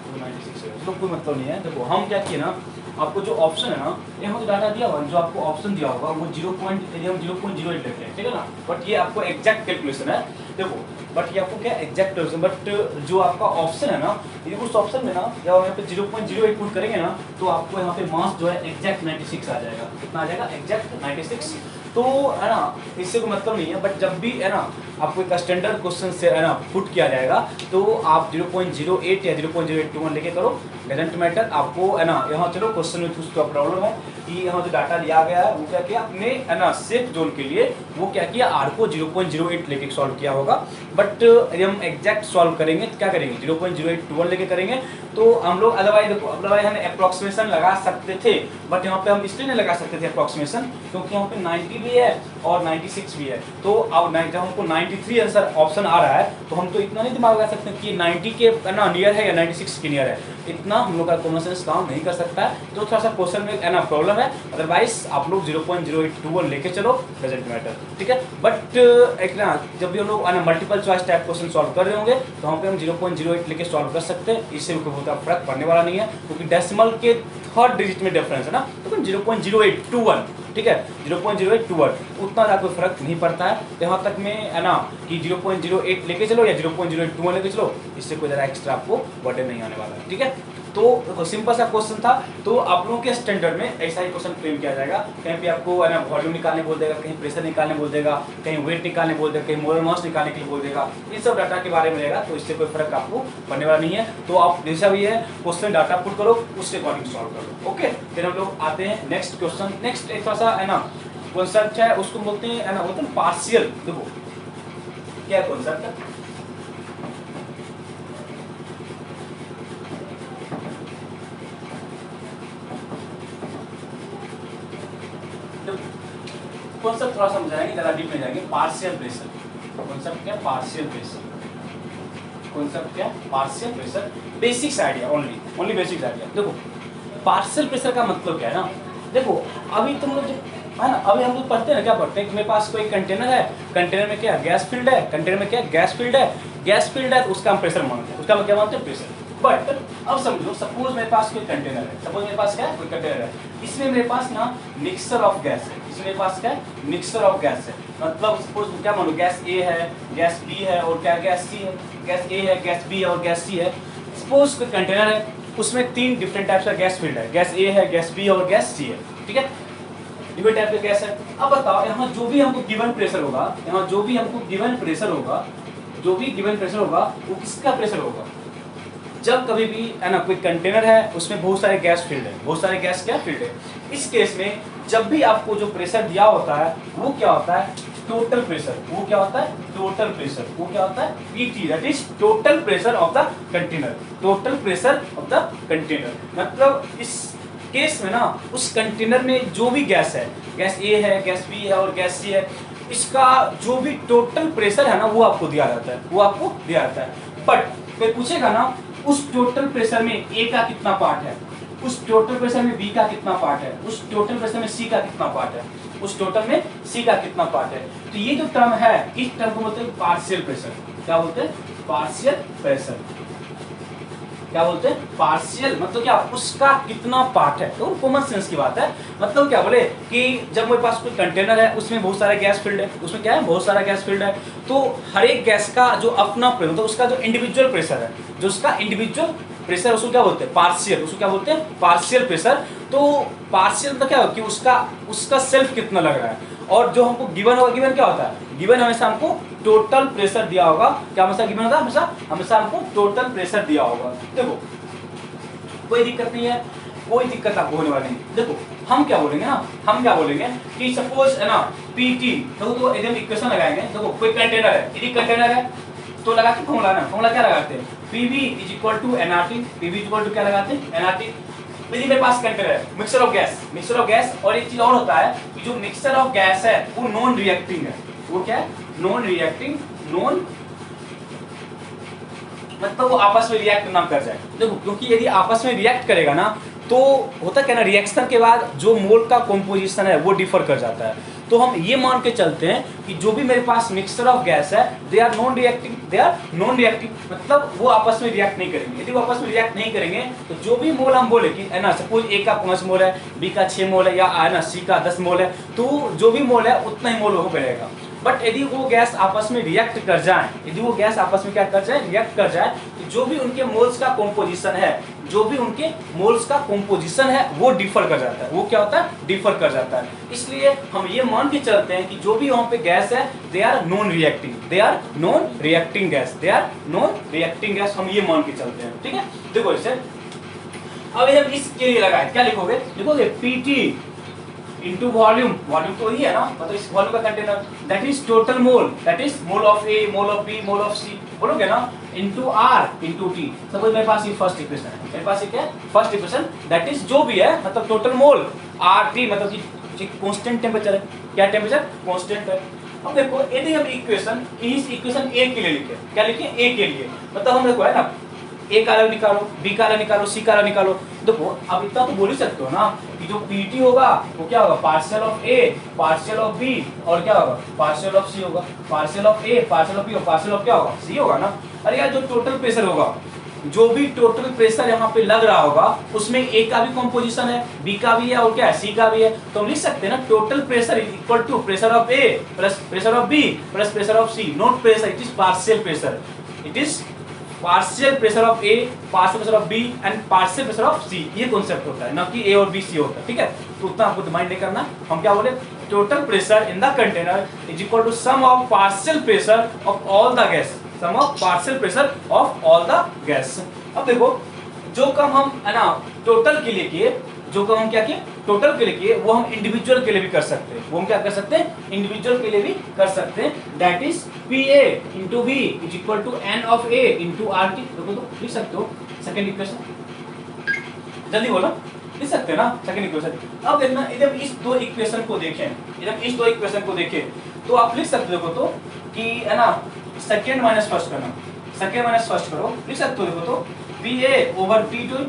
296 है। तो कोई मतलब नहीं है। देखो हम क्या किए ना, आपको जो ऑप्शन है ना यहाँ जो डाटा दिया हुआ, जो आपको ऑप्शन दिया होगा वो 0.08 लेते हैं, ठीक है ना। बट ये आपको एग्जैक्ट कैलकुलेशन है। देखो बट ये आपको क्या एग्जैक्ट कैलकुलेशन, बट जो आपका ऑप्शन है ना, ये उस ऑप्शन में ना जब हम यहाँ पे 0.08 पुट करेंगे ना तो आपको यहाँ पे मास जो है एग्जैक्ट 96 आ जाएगा। कितना आ जाएगा एग्जैक्ट 96। तो है ना, इससे कोई मतलब नहीं है। बट जब भी है ना आपको एक स्टैंडर्ड क्वेश्चन से है ना पुट किया जाएगा तो आप 0.08 या 0.0821 लेके करो, डजंट मैटर। आपको है ना यहाँ चलो क्वेश्चन में कुछ प्रॉब्लम है कि यहाँ जो डाटा लिया गया है वो क्या किया अपने है ना सेफ जोन के लिए, वो क्या किया आर को 0.08 लेके सॉल्व किया होगा। बट हम एग्जैक्ट सॉल्व करेंगे तो क्या करेंगे 0.0821 लेके करेंगे। तो हम लोग अदरवाइज देखो अदरवाइज हम अप्रॉक्सीमेशन लगा सकते थे, बट यहाँ पे हम इसलिए नहीं लगा सकते थे अप्रॉक्सीमेशन क्योंकि यहाँ पे 90 भी है और 96 भी है। तो अब जब हमको 93 आंसर ऑप्शन आ रहा है तो हम तो इतना नहीं दिमाग लगा सकते कि 90 के ना नियर है या 96 के नियर है। इतना हम लोग का कॉमन सेंस काम नहीं कर सकता है। तो थोड़ा सा क्वेश्चन में है ना प्रॉब्लम है। अदरवाइज आप लोग 0.0821 लेके चलो, डजंट मैटर, ठीक है। बट एक ना जब भी हम लोग multiple choice type question solve कर रहे होंगे तो वहाँ पे हम 0.08 लेके सॉल्व कर सकते हैं। इससे कोई बहुत फर्क पड़ने वाला नहीं है क्योंकि डेसिमल के थर्ड डिजिट में डिफरेंस है ना, तो 0.0821, ठीक है 0.0821 उतना ज़्यादा कोई फर्क नहीं पड़ता है। यहाँ तक में है ना कि 0.08 लेके चलो या 0.0821 लेके चलो, इससे कोई ज़्यादा एक्स्ट्रा आपको बर्डन नहीं आने वाला है, ठीक है। तो सिंपल सा क्वेश्चन था। तो आप लोगों के स्टैंडर्ड में ऐसा ही क्वेश्चन फ्रेम किया जाएगा। कहीं पे आपको है ना वॉल्यूम निकालने बोल देगा, कहीं प्रेशर निकालने बोल देगा, कहीं वेट निकालने बोल देगा, कहीं मोलर मास निकालने के लिए बोल देगा। इन सब डाटा के बारे में रहेगा, तो इससे कोई फर्क आपको पड़ने वाला नहीं है। तो आप जैसा भी है क्वेश्चन डाटा पुट करो, उसके अकॉर्डिंग सॉल्व करो, ओके। फिर हम लोग आते हैं नेक्स्ट क्वेश्चन। नेक्स्ट एक थोड़ा सा है ना कॉन्सेप्ट है, उसको बोलते हैं ना बोलते हैं पार्शियल। देखो क्या कॉन्सेप्ट है, थोड़ा समझाएंगे, ज़्यादा डीप में जाएंगे। पार्शियल प्रेशर कॉन्सेप्ट क्या? पार्शियल प्रेशर कॉन्सेप्ट क्या? Partial pressure. Basics idea, only basics idea. देखो पार्शियल प्रेशर का मतलब क्या है ना, देखो अभी तुम लोग है ना, अभी हम लोग पढ़ते हैं ना, क्या पढ़ते हैं कि मेरे पास कोई कंटेनर है, कंटेनर में क्या गैस फील्ड है, कंटेनर में क्या गैस फील्ड है, गैस फील्ड है तो उसका हम प्रेशर मानते हैं, उसका हम क्या मानते हैं? प्रेशर। बट अब समझो, सपोज मेरे पास कोई कंटेनर है, सपोज मेरे पास क्या है? कोई कंटेनर है, इसमें मेरे पास ना मिक्सचर ऑफ गैस है, इसमें मेरे पास क्या है? मिक्सचर ऑफ गैस है। मतलब सपोज क्या मानो, गैस ए है, गैस बी है और क्या गैस सी है, गैस ए है, गैस बी है और गैस सी है। सपोज कोई कंटेनर है, उसमें 3 डिफरेंट टाइप्स का गैस फील्ड है, गैस ए है, गैस बी है और गैस सी है, ठीक है? लिक्विड टाइप का गैस है। अब बताओ यहाँ जो भी हमको गिवन प्रेशर होगा, यहाँ जो भी हमको गिवन प्रेशर होगा, जो भी गिवन प्रेशर होगा वो किसका प्रेशर होगा? जब कभी भी है ना कोई कंटेनर है, उसमें बहुत सारे गैस फील्ड है, बहुत सारे गैस क्या फील्ड है। इस केस में जब भी आपको जो प्रेशर दिया होता है वो क्या होता है? Total pressure. वो क्या होता है? Total pressure. वो क्या होता है? PT, that is total pressure of the container. Total pressure of the container मतलब इस केस में ना उस कंटेनर में जो भी गैस है, गैस ए है, गैस बी है और गैस सी है, इसका जो भी टोटल प्रेशर है ना वो आपको दिया जाता है, वो आपको दिया जाता है। बट कोई पूछेगा ना उस टोटल प्रेशर में ए का कितना पार्ट है, उस टोटल प्रेशर में बी का कितना पार्ट है, उस टोटल प्रेशर में सी का कितना पार्ट है, उस टोटल में सी का कितना पार्ट है। तो ये जो टर्म है, इस टर्म को बोलते हैं पार्शियल प्रेशर। क्या बोलते हैं? Partial pressure. क्या बोलते हैं? पार्शियल मतलब क्या? उसका कितना पार्ट है। तो कॉमन सेंस की बात है। मतलब क्या बोले कि जब मेरे पास कोई कंटेनर है, उसमें बहुत सारा गैस फील्ड है, उसमें क्या है? बहुत सारा गैस फील्ड है। तो हर एक गैस का जो अपना प्रेशर, मतलब उसका जो इंडिविजुअल प्रेशर है, जो उसका इंडिविजुअल प्रेशर, उसको क्या बोलते हैं? पार्शियल। उसको क्या बोलते हैं? Partial pressure. तो पार्शियल मतलब क्या हो कि उसका सेल्फ कितना लग रहा है। और जो हमको गिवन होगा, गिवन क्या होता है? गिवन हमेशा हमको टोटल प्रेशर दिया होगा। क्या हमेशा गिवन होगा? हमेशा हमको टोटल प्रेशर दिया होगा। देखो कोई दिक्कत नहीं है, कोई दिक्कत आपको होने वाली नहीं। देखो हम क्या बोलेंगे ना, हम क्या बोलेंगे कि सपोज है ना पीटी, तो एकदम इक्वेशन लगाएंगे। देखो कोई कंटेनर है, यदि कंटेनर है तो लगा के फॉर्मूला ना, फॉर्मूला क्या लगाते हैं? PV is equal to NRT. PV is equal to क्या लगाते हैं? एनआरटी। यदि मेरे पास कंटेनर है, मिक्सचर ऑफ गैस, और एक चीज और होता है कि जो मिक्सचर ऑफ गैस है वो नॉन रिएक्टिंग है। वो क्या है? Non reacting. नॉन मतलब वो आपस में रिएक्ट ना कर जाए। देखो क्योंकि यदि आपस में रिएक्ट करेगा ना तो होता क्या ना, रिएक्शन के बाद जो मोल का कॉम्पोजिशन है वो डिफर कर जाता है। तो हम ये मान के चलते हैं कि जो भी मेरे पास मिक्सचर ऑफ गैस है, दे आर नॉन रिएक्टिव, मतलब वो आपस में रिएक्ट नहीं करेंगे। यदि वो आपस में रिएक्ट नहीं करेंगे तो जो भी मोल हम बोले कि है ना, सपोज ए का 5 मोल है, बी का 6 मोल है, या है ना सी का 10 मोल है, तो जो भी मोल है उतना ही मोल वो बढ़ेगा। बट यदि वो गैस आपस में रिएक्ट कर जाए, यदि वो गैस आपस में क्या कर जाए? रिएक्ट कर जाए, तो जो भी उनके मोल्स का कॉम्पोजिशन है, जो भी उनके मोल्स का कॉम्पोजिशन है वो डिफर कर जाता है। वो क्या होता है? डिफर कर जाता है। इसलिए हम ये मान के चलते हैं कि जो भी वहां पे गैस है, they are non reacting, they are non reacting gas, they are non reacting gas. हम ये मान के चलते हैं, ठीक है? देखो इसे अब हम इसके लिए लगाए, क्या लिखोगे? लिखोगे पीटी इंटू वॉल्यूम। वॉल्यूम तो वही है ना, मतलब इस वॉल्यूम का container, that is total mole, that is mole of A, mole of B, mole of C, बोलोगे ना, into R into T. Suppose मेरे पास ये फर्स्ट इक्वेशन है, मेरे पास ये क्या है? फर्स्ट इक्वेशन, दैट इज जो भी है मतलब टोटल मोल, आर टी मतलब कि कांस्टेंट टेम्परेचर है। क्या टेम्परेचर? कांस्टेंट है। अब देखो यदि हम इक्वेशन, इस इक्वेशन ए के लिए लिखे, क्या लिखे? ए के लिए, मतलब हम देखो है ना, ए का अलग निकालो, बी का अलग निकालो, सी का अलग निकालो। देखो अब इतना तो बोल ही सकते हो ना कि जो पीटी होगा वो क्या होगा? Partial of A, partial of B, और क्या होगा? पार्शियल ऑफ सी होगा। Partial of A, partial of B और पार्शियल ऑफ क्या होगा? सी होगा ना। अरे यार जो टोटल प्रेशर होगा, जो भी टोटल प्रेशर यहाँ पे लग रहा होगा उसमें ए का भी कॉम्पोजिशन है, बी का भी है और क्या है? सी का भी है। तो हम लिख सकते हैं ना total pressure is equal to pressure of A plus pressure of B plus pressure of C. Not pressure, it is partial pressure, it is partial pressure of A, partial pressure of B and partial pressure of C. ये concept होता है, ना कि ए और B C होता है, ठीक है? तो उतना आपको माइंड नहीं करना। हम क्या बोले? Total pressure in the container is equal to sum of partial pressure of all the gas, sum of partial pressure of all the gas. अब देखो जो काम हम है ना टोटल के लिए किए, जो काम हम क्या किए? टोटल के लिए किए, वो हम इंडिविजुअल के लिए भी कर सकते हैं। वो हम क्या कर सकते हैं? इंडिविजुअल के लिए भी कर सकते हैं। That is P A into B is equal to N of A into R T. देखो तो लिख सकते हो सेकेंड इक्वेशन, जल्दी बोलो। लिख सकते हैं ना सेकंड इक्वेशन। अब देखना जब इस दो इक्वेशन को देखें, जब इस दो इक्वेशन को देखें तो आप लिख सकते हो देखो तो कि है ना सेकंड माइनस फर्स्ट करना, सेकंड माइनस फर्स्ट करो, लिख सकते हो देखो तो PA over P2,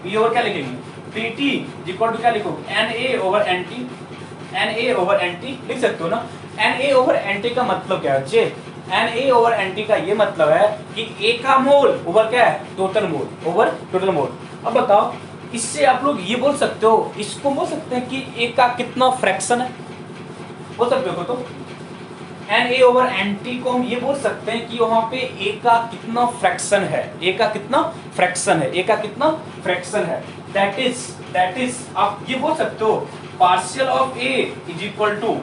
P over क्या लिखेंगे PT इक्वल टू क्या लिखोगे NA over NT, NA over NT लिख सकते हो ना। NA ओवर NT का मतलब क्या है बच्चे, NA ओवर NT का ये मतलब है कि A का मोल ओवर क्या है टोटल मोल, ओवर टोटल मोल। अब बताओ इससे आप लोग ये बोल सकते हो, इसको बोल सकते हैं कि A का कितना फ्रैक्शन है, बोल सकते हो तो NA ओवर NT को हम ये बोल सकते हैं कि वहां पे A का कितना फ्रैक्शन है, A का कितना फ्रैक्शन है, A का कितना फ्रैक्शन है। दैट इज आप ये बोल सकते हो partial of A is equal to,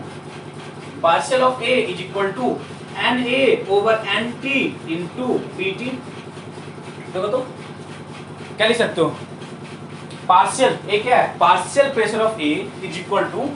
partial of A is equal to NA over NT into PT। देखो तो क्या लिख सकते हो, पार्शियल A क्या है, partial pressure of A is equal to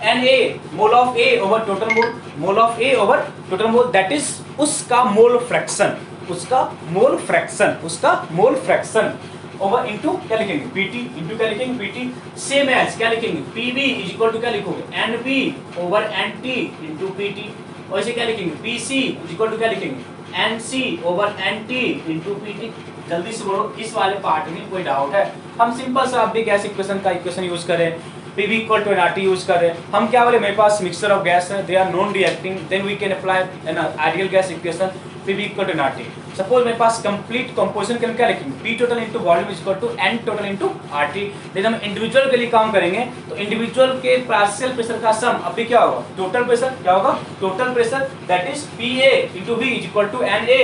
NA mole of A over total mole, mole of A over total mole, that is उसका mole fraction, उसका मोल फ्रैक्शन, उसका मोल फ्रैक्शन ओवर इनटू क्या लिखेंगे PT into क्या लिखेंगे PT, same as क्या लिखेंगे PB is equal to क्या लिखोगे NB over NT into PT, और इसे क्या लिखेंगे PC इज इक्वल टू क्या लिखेंगे NC over NT into PT। जल्दी से बोलो इस वाले पार्ट में कोई डाउट है? हम सिंपल सा आप भी गैस इक्वेशन का इक्वेशन यूज करें, PV equal to nRT use करें, हम क्या बोले मेरे पास मिक्सचर ऑफ गैस है, they are non reacting, then we can apply an ideal gas equation PV equal to nRT। Suppose मेरे पास कंप्लीट कंपोजिशन के हम क्या लिखेंगे P total into volume is equal to N total into RT। Then हम individual के लिए काम करेंगे तो इंडिविजुअल के पार्शियल प्रेशर का सम अभी क्या होगा टोटल प्रेशर, क्या होगा total pressure, that is PA into V is equal to NA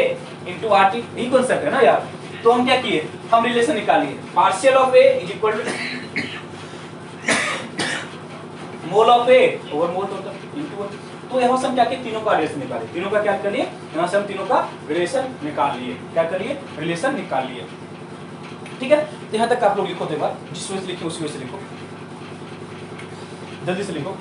into RT। यही कांसेप्ट है ना यार। तो हम क्या किए, हम रिलेशन निकालिए partial of A is equal to mole of A over mole total into. तो यहाँ से हम क्या किए तीनों का रिलेशन निकालिए, तीनों का क्या कर लिए, यहाँ से हम तीनों का रिलेशन निकाल लिए, क्या कर लिए रिलेशन निकाल लिए। ठीक है, तो यहाँ तक आप लोग लिखो, एक बार जिस वजह से लिखे उसी वजह से लिखो, जल्दी से लिखो।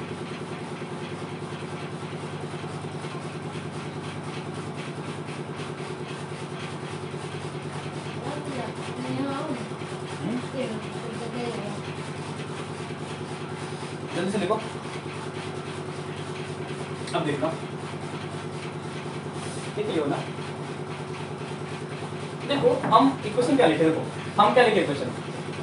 जल्दी से लिखो। अब देखना लिख लियो ना, देखो हम इक्वेशन क्या लिखे, देखो हम क्या लिखे equation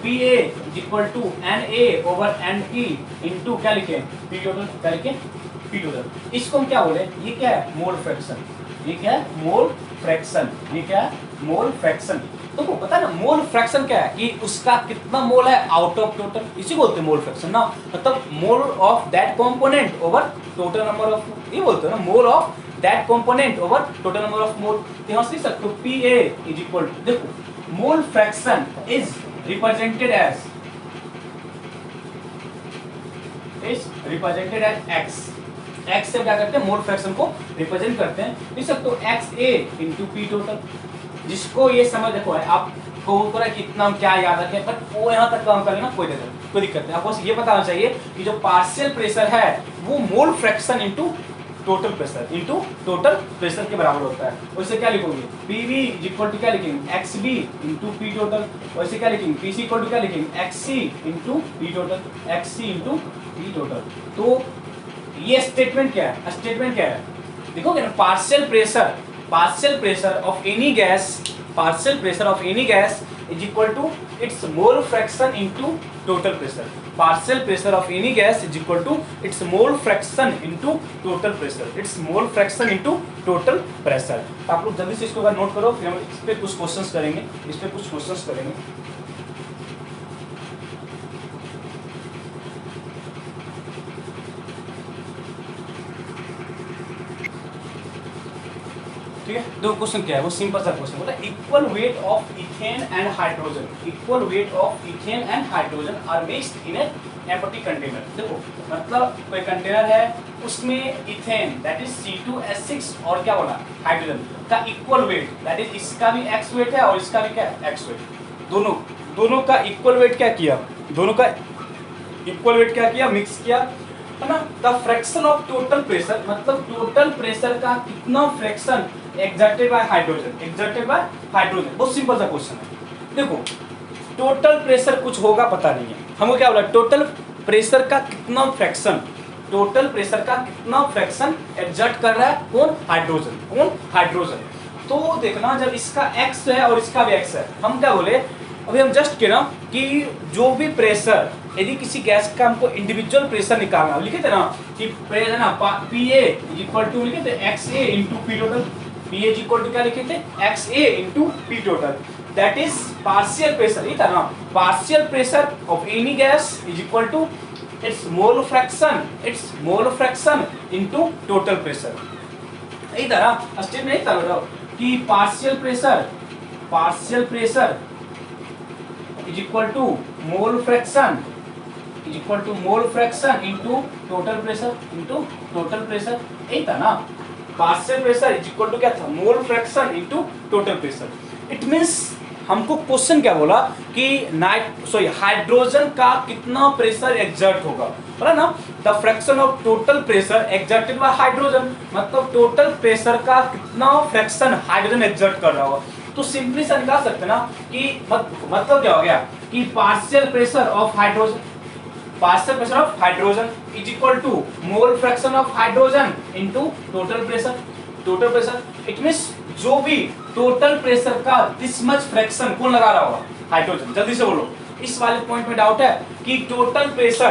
PA equal to NA over NT into क्या लिखे P टोटल, क्या लिखे P टोटल। इसको हम क्या बोले, ये क्या है मोल फ्रैक्शन, ये क्या है मोल फ्रैक्शन, ये क्या है मोल फ्रैक्शन। तो वो पता है ना मोल फ्रैक्शन क्या है कि उसका कितना मोल है आउट ऑफ टोटल, इसी बोलते हैं मोल फ्रैक्शन ना, मतलब mole of that component over total number of, ये बोलते हैं ना mole of that component over total number of mole. तो यहाँ से लिख सकते हो PA इज इक्वल टू, देखो mole fraction is represented as X, X से क्या करते हैं मोल फ्रैक्शन को रिप्रेजेंट करते हैं, लिख सकते हो XA इनटू P टोटल। जिसको ये समझ देखो है आप को पूरा कितना क्या याद रखें, बट वो यहाँ तक काम करें ना कोई दिक्कत नहीं, आपको ये बताना चाहिए कि जो पार्शियल प्रेशर है वो मोल fraction into total pressure into total pressure के बराबर होता है। उससे क्या लिखोगे PV इक्वल टू क्या लिखेंगे XB इनटू P टोटल, वैसे क्या लिखेंगे PC इक्वल टू क्या लिखेंगे XC into P total, XC into P total. तो ये स्टेटमेंट क्या है, स्टेटमेंट क्या है देखोगे ना, partial pressure of any gas, partial pressure of any gas is equal to its mole fraction into total pressure, partial pressure of any gas is equal to its mole fraction into total pressure, its mole fraction into total pressure। आप लोग जल्दी से इसको note करो, फिर हम इस पे कुछ क्वेश्चंस करेंगे, इस पे कुछ क्वेश्चंस करेंगे। ठीक है, दो क्वेश्चन क्या है वो सिंपल सा क्वेश्चन बोला equal weight of ethane and hydrogen, equal weight of ethane and hydrogen are mixed in an empty container. देखो मतलब कोई कंटेनर है उसमें इथेन दैट इज C2H6 और क्या बोला हाइड्रोजन का इक्वल वेट, दैट इज इसका भी x वेट है और इसका भी क्या है x वेट, दोनों का इक्वल वेट क्या किया, दोनों का इक्वल वेट क्या किया मिक्स किया है ना। The fraction of total pressure मतलब टोटल प्रेशर का कितना fraction exerted by hydrogen, exerted by hydrogen. बहुत सिंपल सा क्वेश्चन है। देखो टोटल प्रेशर कुछ होगा पता नहीं है, हमको क्या बोला, टोटल प्रेशर का कितना फ्रैक्शन, टोटल प्रेशर का कितना फ्रैक्शन एग्जर्ट कर रहा है कौन, हाइड्रोजन, कौन, हाइड्रोजन। तो देखना जब इसका x है और इसका भी x है, हम क्या बोले अभी हम जस्ट कह ना कि जो भी प्रेशर, यदि किसी गैस का हमको इंडिविजुअल प्रेशर निकालना, लिखे थे ना कि प्रेशर ना PA इक्वल टू लिखे थे XA into P total, PA equal to क्या लिखे थे, XA into P total, that is partial pressure, ये था ना, partial pressure of any gas is equal to its mole fraction into total pressure. यही था ना स्टेप, नहीं था कि partial pressure is equal to mole fraction into total pressure, यही था ना, partial pressure is equal to क्या था, mole fraction into total pressure. It means हमको क्वेश्चन क्या बोला कि हाइड्रोजन का कितना प्रेशर एग्जर्ट होगा, बोला ना, the fraction of total pressure exerted by hydrogen, मतलब टोटल प्रेशर का कितना फ्रैक्शन हाइड्रोजन एग्जर्ट कर रहा होगा। तो सिंपली से निकाल सकते ना कि मतलब क्या हो गया कि partial pressure of hydrogen is equal to mole fraction of hydrogen into total pressure. It means जो भी टोटल प्रेशर का दिस मच फ्रैक्शन कौन लगा रहा होगा, हाइड्रोजन। जल्दी से बोलो, इस वाले पॉइंट में डाउट है कि टोटल प्रेशर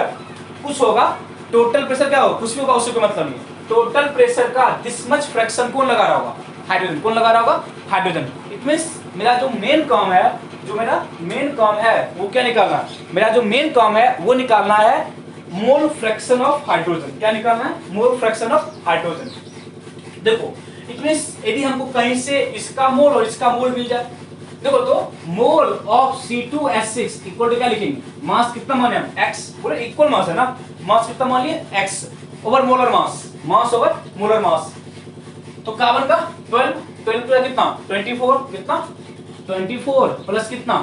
कुछ होगा, टोटल प्रेशर क्या होगा, कुछ भी होगा, उससे कोई मतलब नहीं है। टोटल प्रेशर का दिस मच फ्रैक्शन कौन लगा रहा होगा, हाइड्रोजन। कौन लगा रहा होगा, हाइड्रोजन। इट मींस मेरा जो मेन काम है वो क्या निकालना है, मेरा जो मेन काम है वो निकालना है मोल फ्रैक्शन ऑफ हाइड्रोजन। क्या निकालना है, मोल फ्रैक्शन ऑफ हाइड्रोजन। देखो इट मींस यदि हमको कहीं से इसका मोल और इसका मोल मिल जाए, देखो तो mole of C2H6 equal to क्या लिखेंगे, मास कितना माने हम x, बोले इक्वल मास है ना, मास कितना मान लिए x ओवर मोलर मास ओवर मोलर मास। तो कार्बन का 12 का कितना 24, कितना 24 प्लस कितना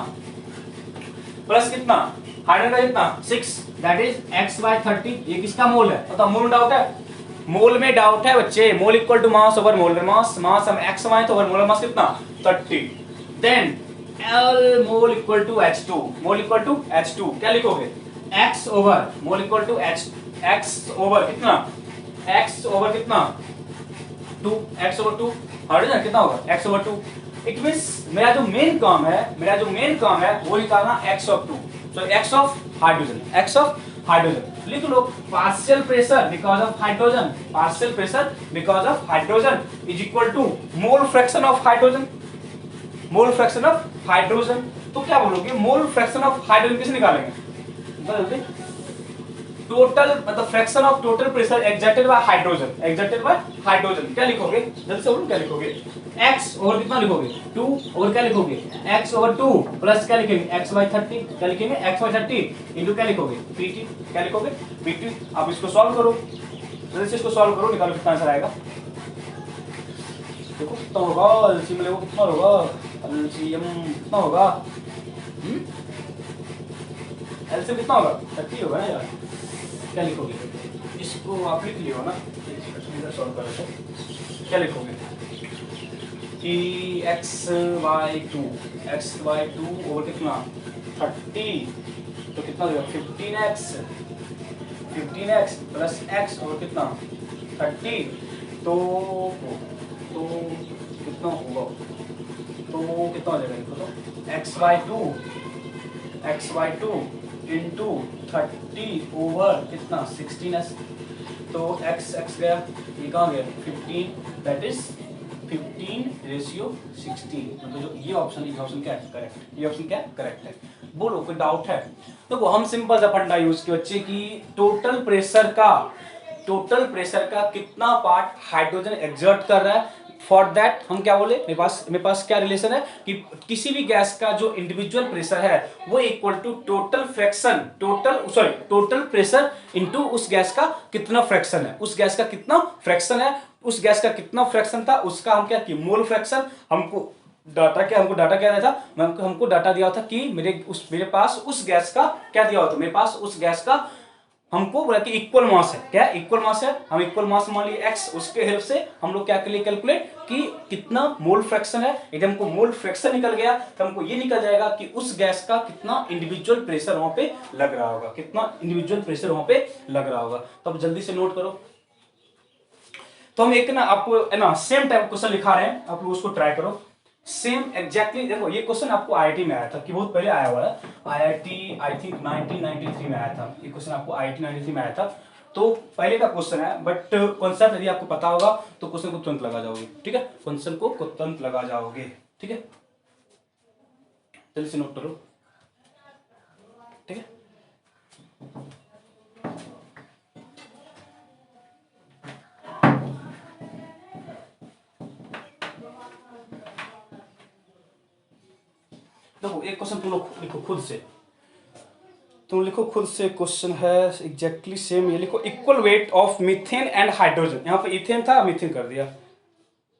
हाइड्रोजन का कितना 6, दैट इज x/30। ये किसका मोल है, मतलब मोल डाउट है, मोल में डाउट है बच्चे। Mole equal to mass over molar mass हम x माने तो ओवर मोलर मास कितना 30। Then L mole equal to H2, क्या लिखोगे x over mole equal to x over कितना 2, x ओवर 2, हाइड्रोजन कितना होगा x ओवर 2। इट मींस मेरा जो मेन काम है वो निकालना x of 2, so x of hydrogen. लिख लो partial pressure because of hydrogen is equal to mole fraction of hydrogen. तो क्या बोलोगे, मोल फ्रैक्शन ऑफ हाइड्रोजन कैसे निकालेंगे, टोटल मतलब fraction of total pressure exerted by hydrogen. क्या लिखोगे, जल्दी से बोलो, क्या लिखोगे, x ओवर कितना लिखोगे 2 और क्या लिखोगे x ओवर 2 प्लस क्या लिखेंगे x/30, क्या लिखेंगे x/30 इनटू क्या लिखोगे pt, क्या लिखोगे pt। आप इसको सॉल्व करो, जल्दी से इसको सॉल्व करो, निकालो कितना आंसर आएगा। देखो कितना होगा, एलसीएम लेवो कितना होगा, एलसीएम कितना होगा, एलसीएम कितना होगा 30 होगा ना यार। क्या लिखोगे, इसको आप लिख लियो ना, सॉल्व करो तो क्या लिखोगे कि x/2 ओवर कितना 30, तो कितना होगा 15x प्लस x ओवर कितना 30, तो कितना होगा, तो कितना हो जाएगा, देखो तो x/2 इंटू 30 ओवर कितना 16s, तो x गया, ये कहाँ गया 15, दैट इज 15:16। मतलब जो ये ऑप्शन क्या है करेक्ट, ये ऑप्शन क्या है करेक्ट है। बोलो कोई डाउट है। देखो हम सिंपल सा फंडा यूज किए बच्चे की टोटल प्रेशर का कितना पार्ट हाइड्रोजन एग्जर्ट कर रहा है। फॉर दैट हम क्या बोले, मेरे पास क्या रिलेशन है कि किसी भी गैस का जो इंडिविजुअल प्रेशर है वो equal to total pressure into उस गैस का कितना फ्रैक्शन है, उस गैस का कितना फ्रैक्शन था उसका हम क्या किए मोल फ्रैक्शन। हमको डाटा क्या दिया था, हमको डाटा दिया था कि मेरे पास उस गैस का क्या दिया होता, मेरे पास उस गैस का हमको बोला कि इक्वल मास है, क्या इक्वल मास है, हम इक्वल मास मान लिए x, उसके हेल्प से हम लोग क्या कर लिए कैलकुलेट कि कितना मोल फ्रैक्शन है। यदि हमको मोल फ्रैक्शन निकल गया तो हमको ये निकल जाएगा कि उस गैस का कितना इंडिविजुअल प्रेशर वहां पे लग रहा होगा, कितना इंडिविजुअल प्रेशर वहां पे लग रहा होगा। तो अब जल्दी से नोट करो। तो हम एक ना आपको है ना सेम टाइप क्वेश्चन लिखा रहे हैं, आप लोग उसको ट्राई करो सेम एग्जैक्टली। देखो ये क्वेश्चन आपको आईआईटी में आया था कि बहुत पहले आया हुआ है, आईआईटी आई थिंक 1993 में आया था ये क्वेश्चन, आपको आईआईटी 93 में आया था। तो पहले का क्वेश्चन है, बट कॉन्सेप्ट यदि आपको पता होगा तो क्वेश्चन को तुरंत लगा जाओगे, ठीक है, क्वेश्चन को तुरंत लगा जाओगे, ठीक है। जल्दी से नोट करो, ठीक है। देखो एक क्वेश्चन तुम लोग लिखो खुद से, तुम लिखो खुद से, क्वेश्चन है एग्जैक्टली सेम, ये लिखो equal weight of methane and hydrogen. यहाँ पे इथेन था, मीथेन कर दिया,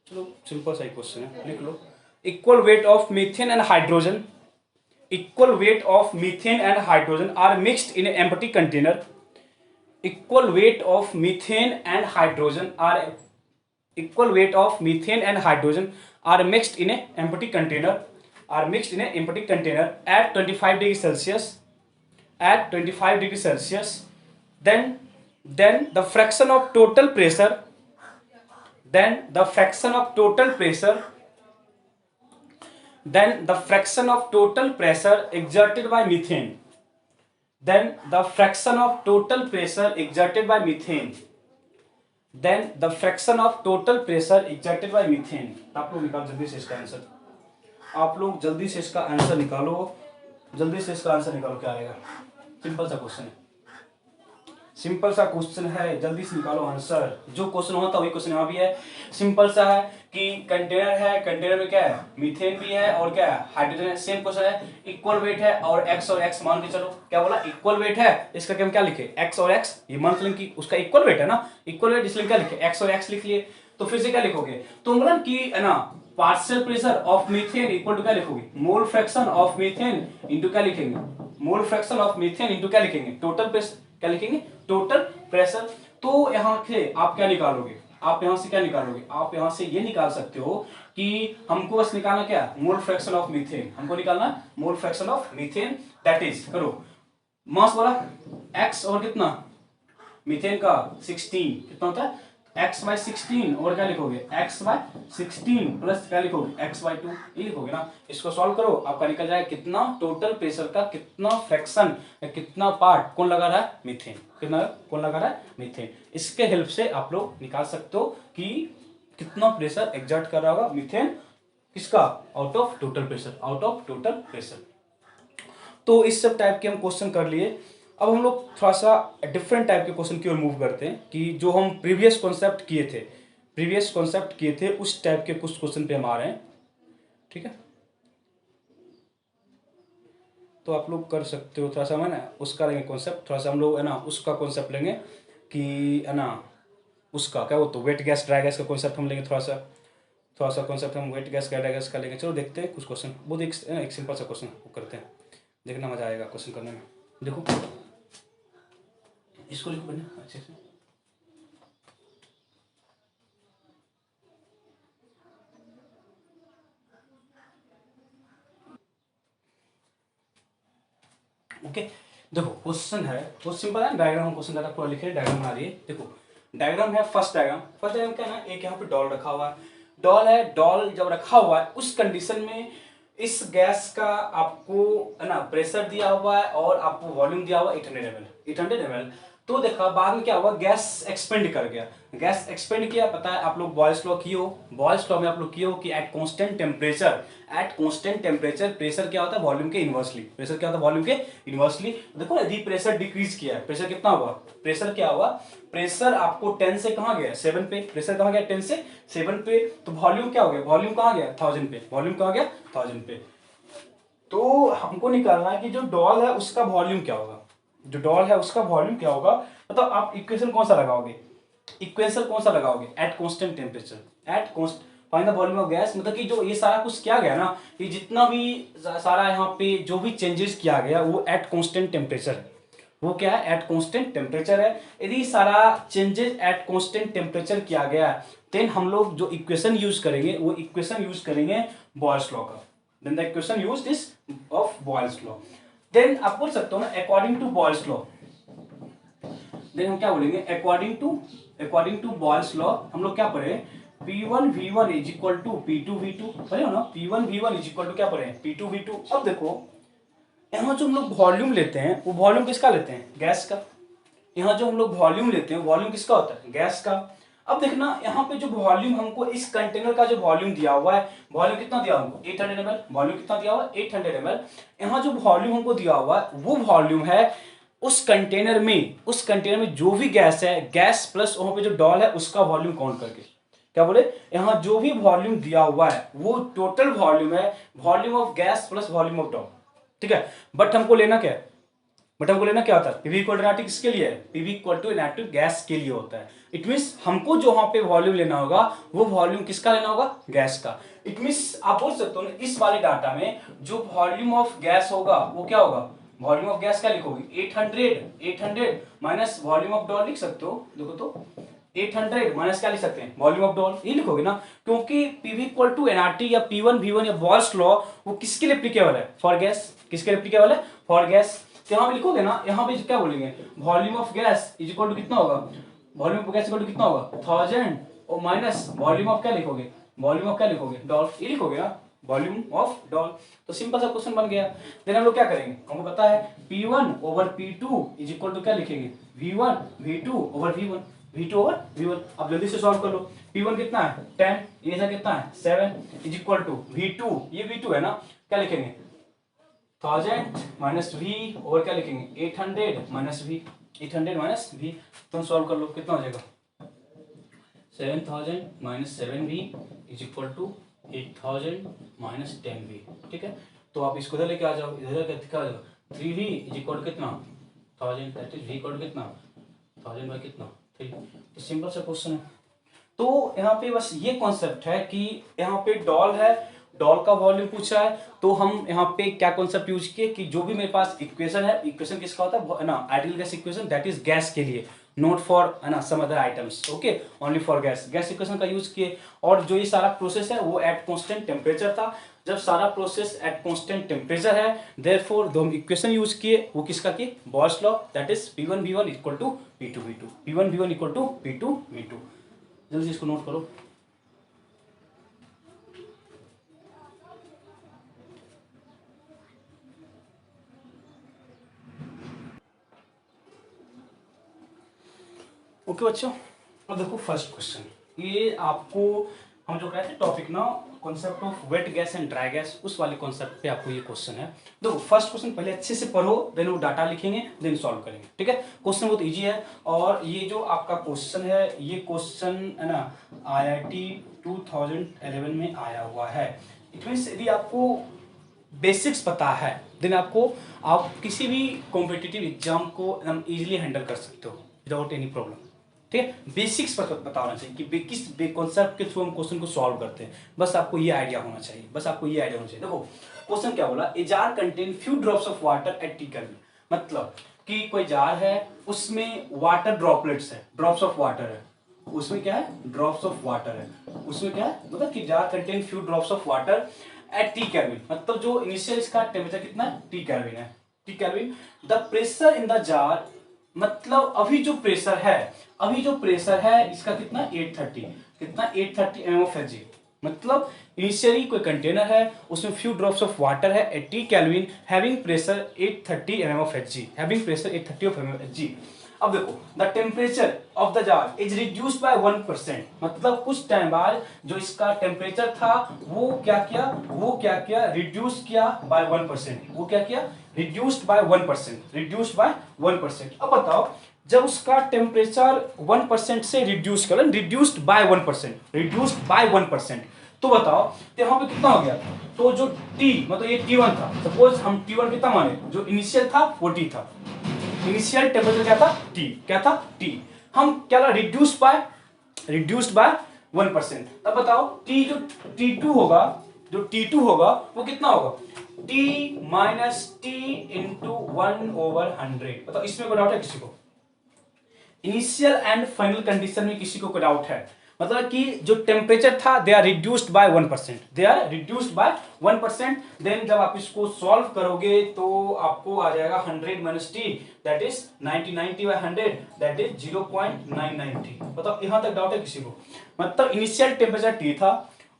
चलो सिंपल सा क्वेश्चन है, लिख लो equal weight of methane and hydrogen, equal weight of methane and hydrogen are mixed in empty container, equal weight of methane and hydrogen are equal weight of methane and hydrogen are mixed in a empty container, are mixed in a empty container at 25 degrees Celsius, at 25 degrees Celsius, then the fraction of total pressure, then the fraction of total pressure, then the fraction of total pressure exerted by methane, then the fraction of total pressure exerted by methane, then the fraction of total pressure exerted by methane। आप लोग निकालो जल्दी से इसका answer, आप लोग जल्दी से इसका आंसर निकालो, जल्दी से इसका आंसर निकालो, क्या आएगा। सिंपल सा क्वेश्चन है, सिंपल सा क्वेश्चन है, जल्दी से निकालो आंसर। जो क्वेश्चन होता वही क्वेश्चन यहाँ भी है, सिंपल सा है कि कंटेनर है, कंटेनर में क्या है, मीथेन भी है और क्या है, हाइड्रोजन है। सेम क्वेश्चन है, इक्वल वेट है और x मान के चलो, क्या बोला, इक्वल वेट है, इसका हम क्या लिखे, x और x, ये मान लें कि उसका इक्वल वेट है ना, इक्वल वेट, इसलिए क्या लिखे, x और x लिख लिए। तो फिर से क्या लिखोगे, तो बोला कि है ना partial pressure of methane equal to क्या लिखोगे, mole fraction of methane into क्या लिखेंगे, mole fraction of methane into क्या लिखेंगे, टोटल प्रेशर, क्या लिखेंगे, टोटल प्रेशर। तो यहाँ से आप क्या निकालोगे, आप यहां से क्या निकालोगे, आप यहां से ये निकाल सकते हो कि हमको बस निकालना क्या, मोल फ्रैक्शन ऑफ मीथेन, हमको निकालना मोल fraction of methane, that is करो मास वाला x और कितना मीथेन का 16, कितना होता है x/16, और क्या लिखोगे x/16 प्लस क्या लिखोगे x/2, ये लिखोगे ना। इसको सॉल्व करो, आपका निकल जाएगा कितना टोटल प्रेशर का कितना फ्रैक्शन, कितना पार्ट कौन लगा रहा है, मीथेन, कितना कौन लगा रहा है, मीथेन। इसके हेल्प से आप लोग निकाल सकते हो कि कितना प्रेशर एग्जर्ट कर रहा होगा मीथेन, किसका, out of total pressure, out of total pressure. तो इस सब टाइप के हम क्वेश्चन कर लिए। अब हम लोग थोड़ा सा डिफरेंट टाइप के क्वेश्चन की ओर मूव करते हैं कि जो हम प्रीवियस कॉन्सेप्ट किए थे उस टाइप के कुछ क्वेश्चन पे हम आ रहे हैं, ठीक है। तो आप लोग कर सकते हो, थोड़ा सा है ना उसका लेंगे कॉन्सेप्ट, थोड़ा सा हम लोग है ना उसका कॉन्सेप्ट लेंगे कि है ना उसका क्या वो तो वेट गैस ड्राई गैस का कॉन्सेप्ट हम लेंगे, थोड़ा सा कॉन्सेप्ट हम वेट गैस ड्राई गैस का लेंगे। चलो देखते हैं कुछ क्वेश्चन, बहुत एक सिंपल सा क्वेश्चन करते हैं, देखना मजा आएगा क्वेश्चन करने में। देखो इसको लिखो पहले अच्छे से, ओके। देखो क्वेश्चन है बहुत सिंपल है, डायग्राम क्वेश्चन ज़्यादा पूरा लिखे, डायग्राम बना रही है। देखो डायग्राम है, फर्स्ट डायग्राम क्या है ना, एक यहाँ पे डॉल रखा हुआ है, डॉल है, डॉल जब रखा हुआ है उस कंडीशन में इस गैस का आपको है ना प्रेशर दिया हुआ है और आपको वॉल्यूम दिया हुआ है 800 ml। तो देखा बाद में क्या हुआ, गैस एक्सपेंड कर गया, गैस एक्सपेंड किया, पता है आप लोग बॉयल्स लॉ किए हो, बॉयल्स लॉ में आप लोग किए हो कि एट कांस्टेंट टेम्परेचर प्रेशर क्या होता है वॉल्यूम के इनवर्सली, प्रेशर क्या होता है वॉल्यूम के इनवर्सली। देखो यदि प्रेशर डिक्रीज किया है, प्रेशर कितना हुआ, प्रेशर क्या हुआ, प्रेशर आपको 10 से कहाँ गया 7 पे, प्रेशर कहाँ गया 10 से 7 पे, तो वॉल्यूम क्या हो गया, वॉल्यूम कहाँ गया 1000 पे, वॉल्यूम कहाँ गया 1000 पे। तो हमको निकालना है कि जो डॉल है उसका वॉल्यूम क्या होगा, जो डॉल है उसका वॉल्यूम क्या होगा। मतलब आप इक्वेशन कौन सा लगाओगे, इक्वेशन कौन सा लगाओगे, eight constant temperature, at constant find the volume of gas. मतलब कि जो ये सारा कुछ किया गया ना, ये जितना भी सारा यहाँ पे जो भी चेंजेस किया गया वो एट कांस्टेंट टेम्परेचर, वो क्या है, एट कांस्टेंट टेम्परेचर है। यदि सारा चेंजेस एट कांस्टेंट टेम्परेचर किया गया है, देन हम लोग जो इक्वेशन यूज करेंगे वो इक्वेशन यूज करेंगे बॉयल्स लॉ का। Then the equation used is of Boyle's law. Then आप बोल सकते हो ना according to Boyle's law, then हम क्या बोलेंगे, अकॉर्डिंग टू बॉयल्स लॉ हम लोग क्या पढ़े, P1 V1 is equal to P2 V2, पढ़े हो ना, P1 V1 is equal to क्या पढ़े, P2 V2। अब देखो यहाँ जो हम लोग वॉल्यूम लेते हैं वो वॉल्यूम किसका लेते हैं, गैस का। यहाँ जो हम लोग वॉल्यूम लेते हैं वॉल्यूम किसका होता है, गैस का। अब देखना यहाँ पे जो वॉल्यूम हमको इस कंटेनर का जो वॉल्यूम दिया हुआ है, वॉल्यूम कितना दिया हमको 800 ml, वॉल्यूम कितना दिया हुआ है 800 ml। यहाँ जो वॉल्यूम हमको दिया हुआ है वो वॉल्यूम है उस कंटेनर में जो भी गैस है, गैस प्लस वहां पे जो डॉल है उसका वॉल्यूम काउंट करके। क्या बोले, यहाँ जो भी वॉल्यूम दिया हुआ है वो टोटल वॉल्यूम है, volume of gas plus volume of doll, ठीक है। बट हमको लेना क्या है, होता है पीवी इक्वल टू किसके लिए है, PV equal to inactive gas के लिए होता है। इट मींस हमको जो वहां पे वॉल्यूम लेना होगा वो वॉल्यूम किसका लेना होगा, गैस का। इट मींस आप बोल सकते हो ना इस वाले डाटा में जो वॉल्यूम ऑफ गैस होगा वो क्या होगा, वॉल्यूम ऑफ गैस क्या लिखोगे 800 माइनस वॉल्यूम ऑफ डॉल लिख सकते हो। देखो तो 800 माइनस क्या लिख सकते हैं, वॉल्यूम ऑफ डॉल, ये लिखोगे ना, क्योंकि पीवी इक्वल टू एनआरटी या P1 V1 या बॉयल्स लॉ वो किसके लिए एप्लीकेबल है, फॉर गैस। किसके लिए एप्लीकेबल है, फॉर गैस। तो यहाँ पे लिखोगे ना, यहाँ पे क्या बोलेंगे, volume of gas is equal to कितना होगा, volume of gas equal to कितना होगा 1000 और माइनस वॉल्यूम ऑफ क्या लिखोगे, वॉल्यूम ऑफ क्या लिखोगे, डॉल, ये लिखोगे ना, वॉल्यूम ऑफ डॉल। तो सिंपल सा क्वेश्चन बन गया। देन हम लोग क्या करेंगे, हमको पता है P1 over P2 is equal to क्या लिखेंगे, V1 V2 over V1, V2 over V1। अब जल्दी से सॉल्व कर लो। P1 कितना है 10, ये था कितना है 7 इज इक्वल टू V2, ये V2 है ना, क्या लिखेंगे 1000 माइनस V ओवर क्या लिखेंगे 800 माइनस V, 800 माइनस V। तुम सॉल्व कर लो, कितना हो जाएगा 7000 minus 7V is equal to 8000 minus 10V, ठीक है। तो आप इसको इधर लेके आ जाओ, इधर क्या आ जाएगा 3V इज इक्वल टू कितना 1000, that is V equal to कितना 1000 बाई कितना 3। तो सिंपल सा क्वेश्चन है। तो यहाँ पे बस ये कॉन्सेप्ट है कि यहाँ पे डॉल है, डॉल का वॉल्यूम पूछा है, तो हम यहाँ पे क्या कॉन्सेप्ट यूज किए कि जो भी मेरे पास इक्वेशन है, इक्वेशन किसका होता है ना, ideal gas equation, that is gas के लिए, नॉट फॉर है ना some other items, okay, only for gas equation का यूज किए। और जो ये सारा प्रोसेस है वो एट कांस्टेंट टेम्परेचर था। जब सारा प्रोसेस एट कांस्टेंट टेम्परेचर है, देयरफॉर जो हम इक्वेशन यूज किए वो किसका किए, Boyle's law, that is P1 V1 equal to P2 V2, P1 V1 equal to P2 V2। जल्दी इसको नोट करो। ओके बच्चों, अब देखो फर्स्ट क्वेश्चन, ये आपको हम जो कहते हैं टॉपिक ना, concept of wet gas and dry gas, उस वाले कॉन्सेप्ट पे आपको ये क्वेश्चन है। देखो फर्स्ट क्वेश्चन पहले अच्छे से पढ़ो, देन वो डाटा लिखेंगे, देन सॉल्व करेंगे, ठीक है। क्वेश्चन बहुत इजी है, और ये जो आपका क्वेश्चन है ये क्वेश्चन है ना IIT 2011 में आया हुआ है। इट मीन्स यदि आपको बेसिक्स पता है देन आप किसी भी कॉम्पिटिटिव एग्जाम को एकदम इजीली हैंडल कर सकते हो विदाउट एनी प्रॉब्लम, ठीक है। बेसिक्स पता होना चाहिए कि किस कॉन्सेप्ट के थ्रू हम क्वेश्चन को सॉल्व करते हैं, बस आपको ये आइडिया होना चाहिए, देखो क्वेश्चन क्या बोला, a jar contain few drops of water at T kelvin, मतलब कि कोई जार है उसमें वाटर ड्रॉपलेट्स है, ड्रॉप्स ऑफ वाटर है, उसमें क्या है ड्रॉप्स ऑफ वाटर है, उसमें क्या है मतलब कि jar contain few drops of water at T kelvin, मतलब जो इनिशियल इसका टेम्परेचर कितना है T केल्विन है, T kelvin. The pressure in the jar, मतलब अभी जो प्रेशर है इसका कितना 830, कितना 830 mmHg, मतलब इनिशियली कोई कंटेनर है उसमें फ्यू ड्रॉप्स ऑफ वाटर है at T kelvin having pressure 830 mmHg, अब देखो the temperature of the jar is reduced by 1%, मतलब कुछ टाइम बाद जो इसका टेम्परेचर था वो क्या किया रिड्यूस किया बाय 1%, वो क्या किया रिड्यूस्ड बाय 1%। अब बताओ जब उसका टेम्परेचर 1% से रिड्यूस्ड बाय 1%, तो बताओ तो यहाँ पे कितना हो गया, तो जो T मतलब ये T1 था, सपोज हम T1 कितना माने, जो इनिशियल था वो T था, इनिशियल टेम्परेचर क्या था T, हम क्या रिड्यूस्ड बाय 1%। अब बताओ जो T2 होगा वो कितना होगा T माइनस टी इंटू 1/100। बताओ इसमें कोई डाउट है किसी को? इनिशियल एंड फाइनल कंडीशन में किसी को कोई डाउट है? मतलब कि जो टेम्परेचर था they are reduced by 1%, they are reduced by 1%। Then जब आप इसको सॉल्व करोगे तो आपको आ जाएगा 100 minus T that is 90 by 100 that is 0.990। बताओ यहां तक डाउट है किसी को? मतलब इनिशियल टेम्परेचर टी था,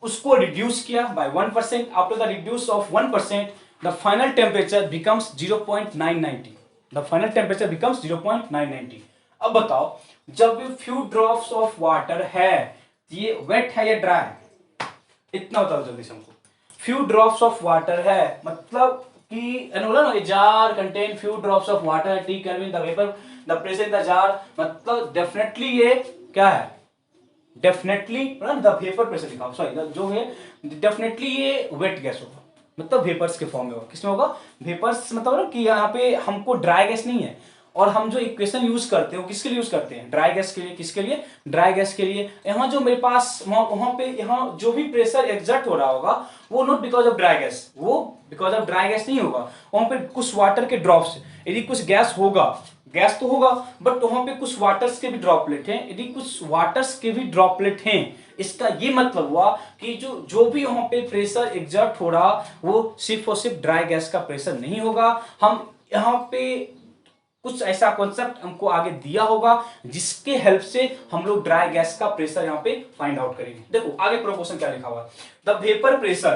उसको रिड्यूस किया by 1%, after the reduce of 1% the final temperature becomes 0.990, the final temperature becomes 0.990। अब बताओ जब फ्यू ड्रॉप्स ऑफ वाटर है, ये वेट है या ड्राई? इतना बताओ जल्दी से हमको। फ्यू ड्रॉप्स ऑफ वाटर है मतलब कि ना jar contain few drops of water, T kelvin the vapour the pressure in the jar, मतलब डेफिनेटली ये क्या है? डेफिनेटली द वेपर प्रेशर लिखा, सॉरी जो है डेफिनेटली ये वेट गैस होगा, मतलब वेपर्स के फॉर्म में होगा। किसमें होगा? वेपर्स। मतलब ना कि यहाँ पे हमको ड्राई गैस नहीं है, और हम जो इक्वेशन यूज करते हैं वो किसके लिए यूज करते हैं? ड्राई गैस के लिए। किसके लिए? ड्राई गैस के लिए। यहाँ जो मेरे पास वहां पे यहाँ जो भी प्रेशर एग्जर्ट हो रहा होगा वो not because of dry gas, वो बिकॉज ऑफ ड्राई गैस नहीं होगा। वहां पे कुछ वाटर के ड्रॉप्स, यदि कुछ गैस होगा, गैस तो होगा बट वहां पे कुछ वाटर्स के भी ड्रॉपलेट हैं, यदि कुछ वाटर्स के भी ड्रॉपलेट हैं, इसका ये मतलब हुआ कि जो भी वहां पे प्रेशर एग्जर्ट हो रहा वो सिर्फ और सिर्फ ड्राई गैस का प्रेशर नहीं होगा। हम यहाँ पे कुछ ऐसा कॉन्सेप्ट हमको आगे दिया होगा जिसके हेल्प से हम लोग ड्राई गैस का प्रेशर यहाँ पे फाइंड आउट करेंगे। देखो आगे प्रोपोर्शन क्या लिखा हुआ है, the vapour pressure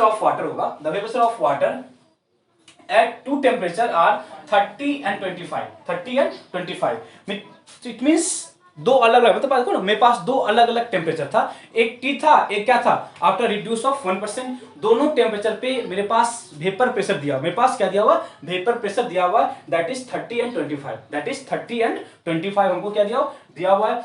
of water होगा, the vapour pressure of water at two temperature are 30 and 25, 30 and 25। It means दो अलग अलग, मतलब देखो ना मेरे पास दो अलग अलग टेम्परेचर था, एक टी था एक क्या था, आफ्टर रिड्यूस ऑफ 1%। दोनों टेम्परेचर पे मेरे पास वेपर प्रेशर दिया हुआ, मेरे पास क्या दिया हुआ? वेपर प्रेशर दिया हुआ, that is 30 and 25, that is 30 and 25 हमको क्या दिया हुआ है।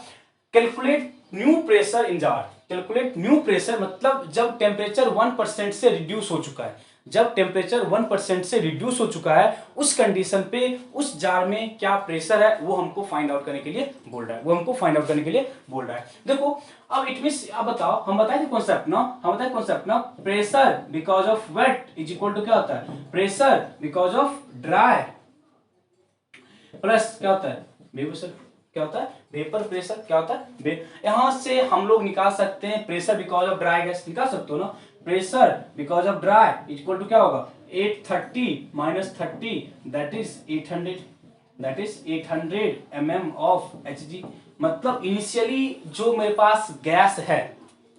Calculate new pressure in jar, calculate new pressure मतलब जब टेम्परेचर 1% से रिड्यूस हो चुका है, जब टेम्परेचर 1% से रिड्यूस हो चुका है उस कंडीशन पे उस जार में क्या प्रेशर है वो हमको फाइंड आउट करने के लिए बोल रहा है, वो हमको फाइंड आउट करने के लिए बोल रहा है। देखो अब इट मींस, अब बताओ हम बताए थे कॉन्सेप्ट ना, pressure because of wet is equal to क्या होता है? Pressure because of dry plus क्या होता है? वेपर। क्या होता है? Vapour pressure. क्या होता है? यहां से हम लोग निकाल सकते हैं pressure because of dry gas, निकाल सकते हो ना। Pressure because of dry equal to क्या होगा? 830 minus 30 that is 800, that is 800 mm of Hg। मतलब इनिशियली जो मेरे पास गैस है,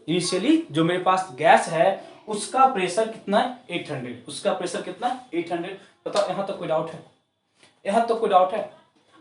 इनिशियली जो मेरे पास गैस है उसका प्रेशर कितना है? 800, उसका प्रेशर कितना? 800। बताओ यहां तक कोई डाउट है? यहां तक कोई डाउट है?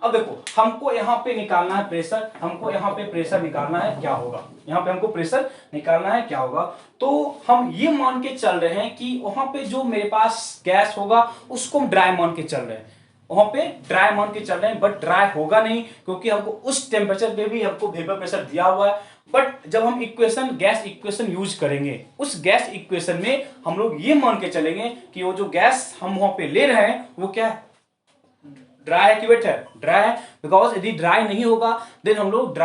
अब देखो हमको यहाँ पे निकालना है प्रेशर, हमको यहाँ पे प्रेशर निकालना है क्या होगा, यहाँ पे हमको प्रेशर निकालना है क्या होगा। तो हम ये मान के चल रहे हैं कि वहां पे जो मेरे पास गैस होगा उसको हम ड्राई मान के चल रहे हैं, वहां पे ड्राई मान के चल रहे हैं, बट ड्राई होगा नहीं क्योंकि हमको उस टेम्परेचर पे भी हमको वेपर प्रेशर दिया हुआ है। बट जब हम इक्वेशन, गैस इक्वेशन यूज करेंगे, उस गैस इक्वेशन में हम लोग ये मान के चलेंगे कि वो जो गैस हम वहां पे ले रहे हैं वो क्या है? ड्राई है कि वेट है? ड्राई है। बिकॉज यदि ड्राई नहीं होगा देन हम लोग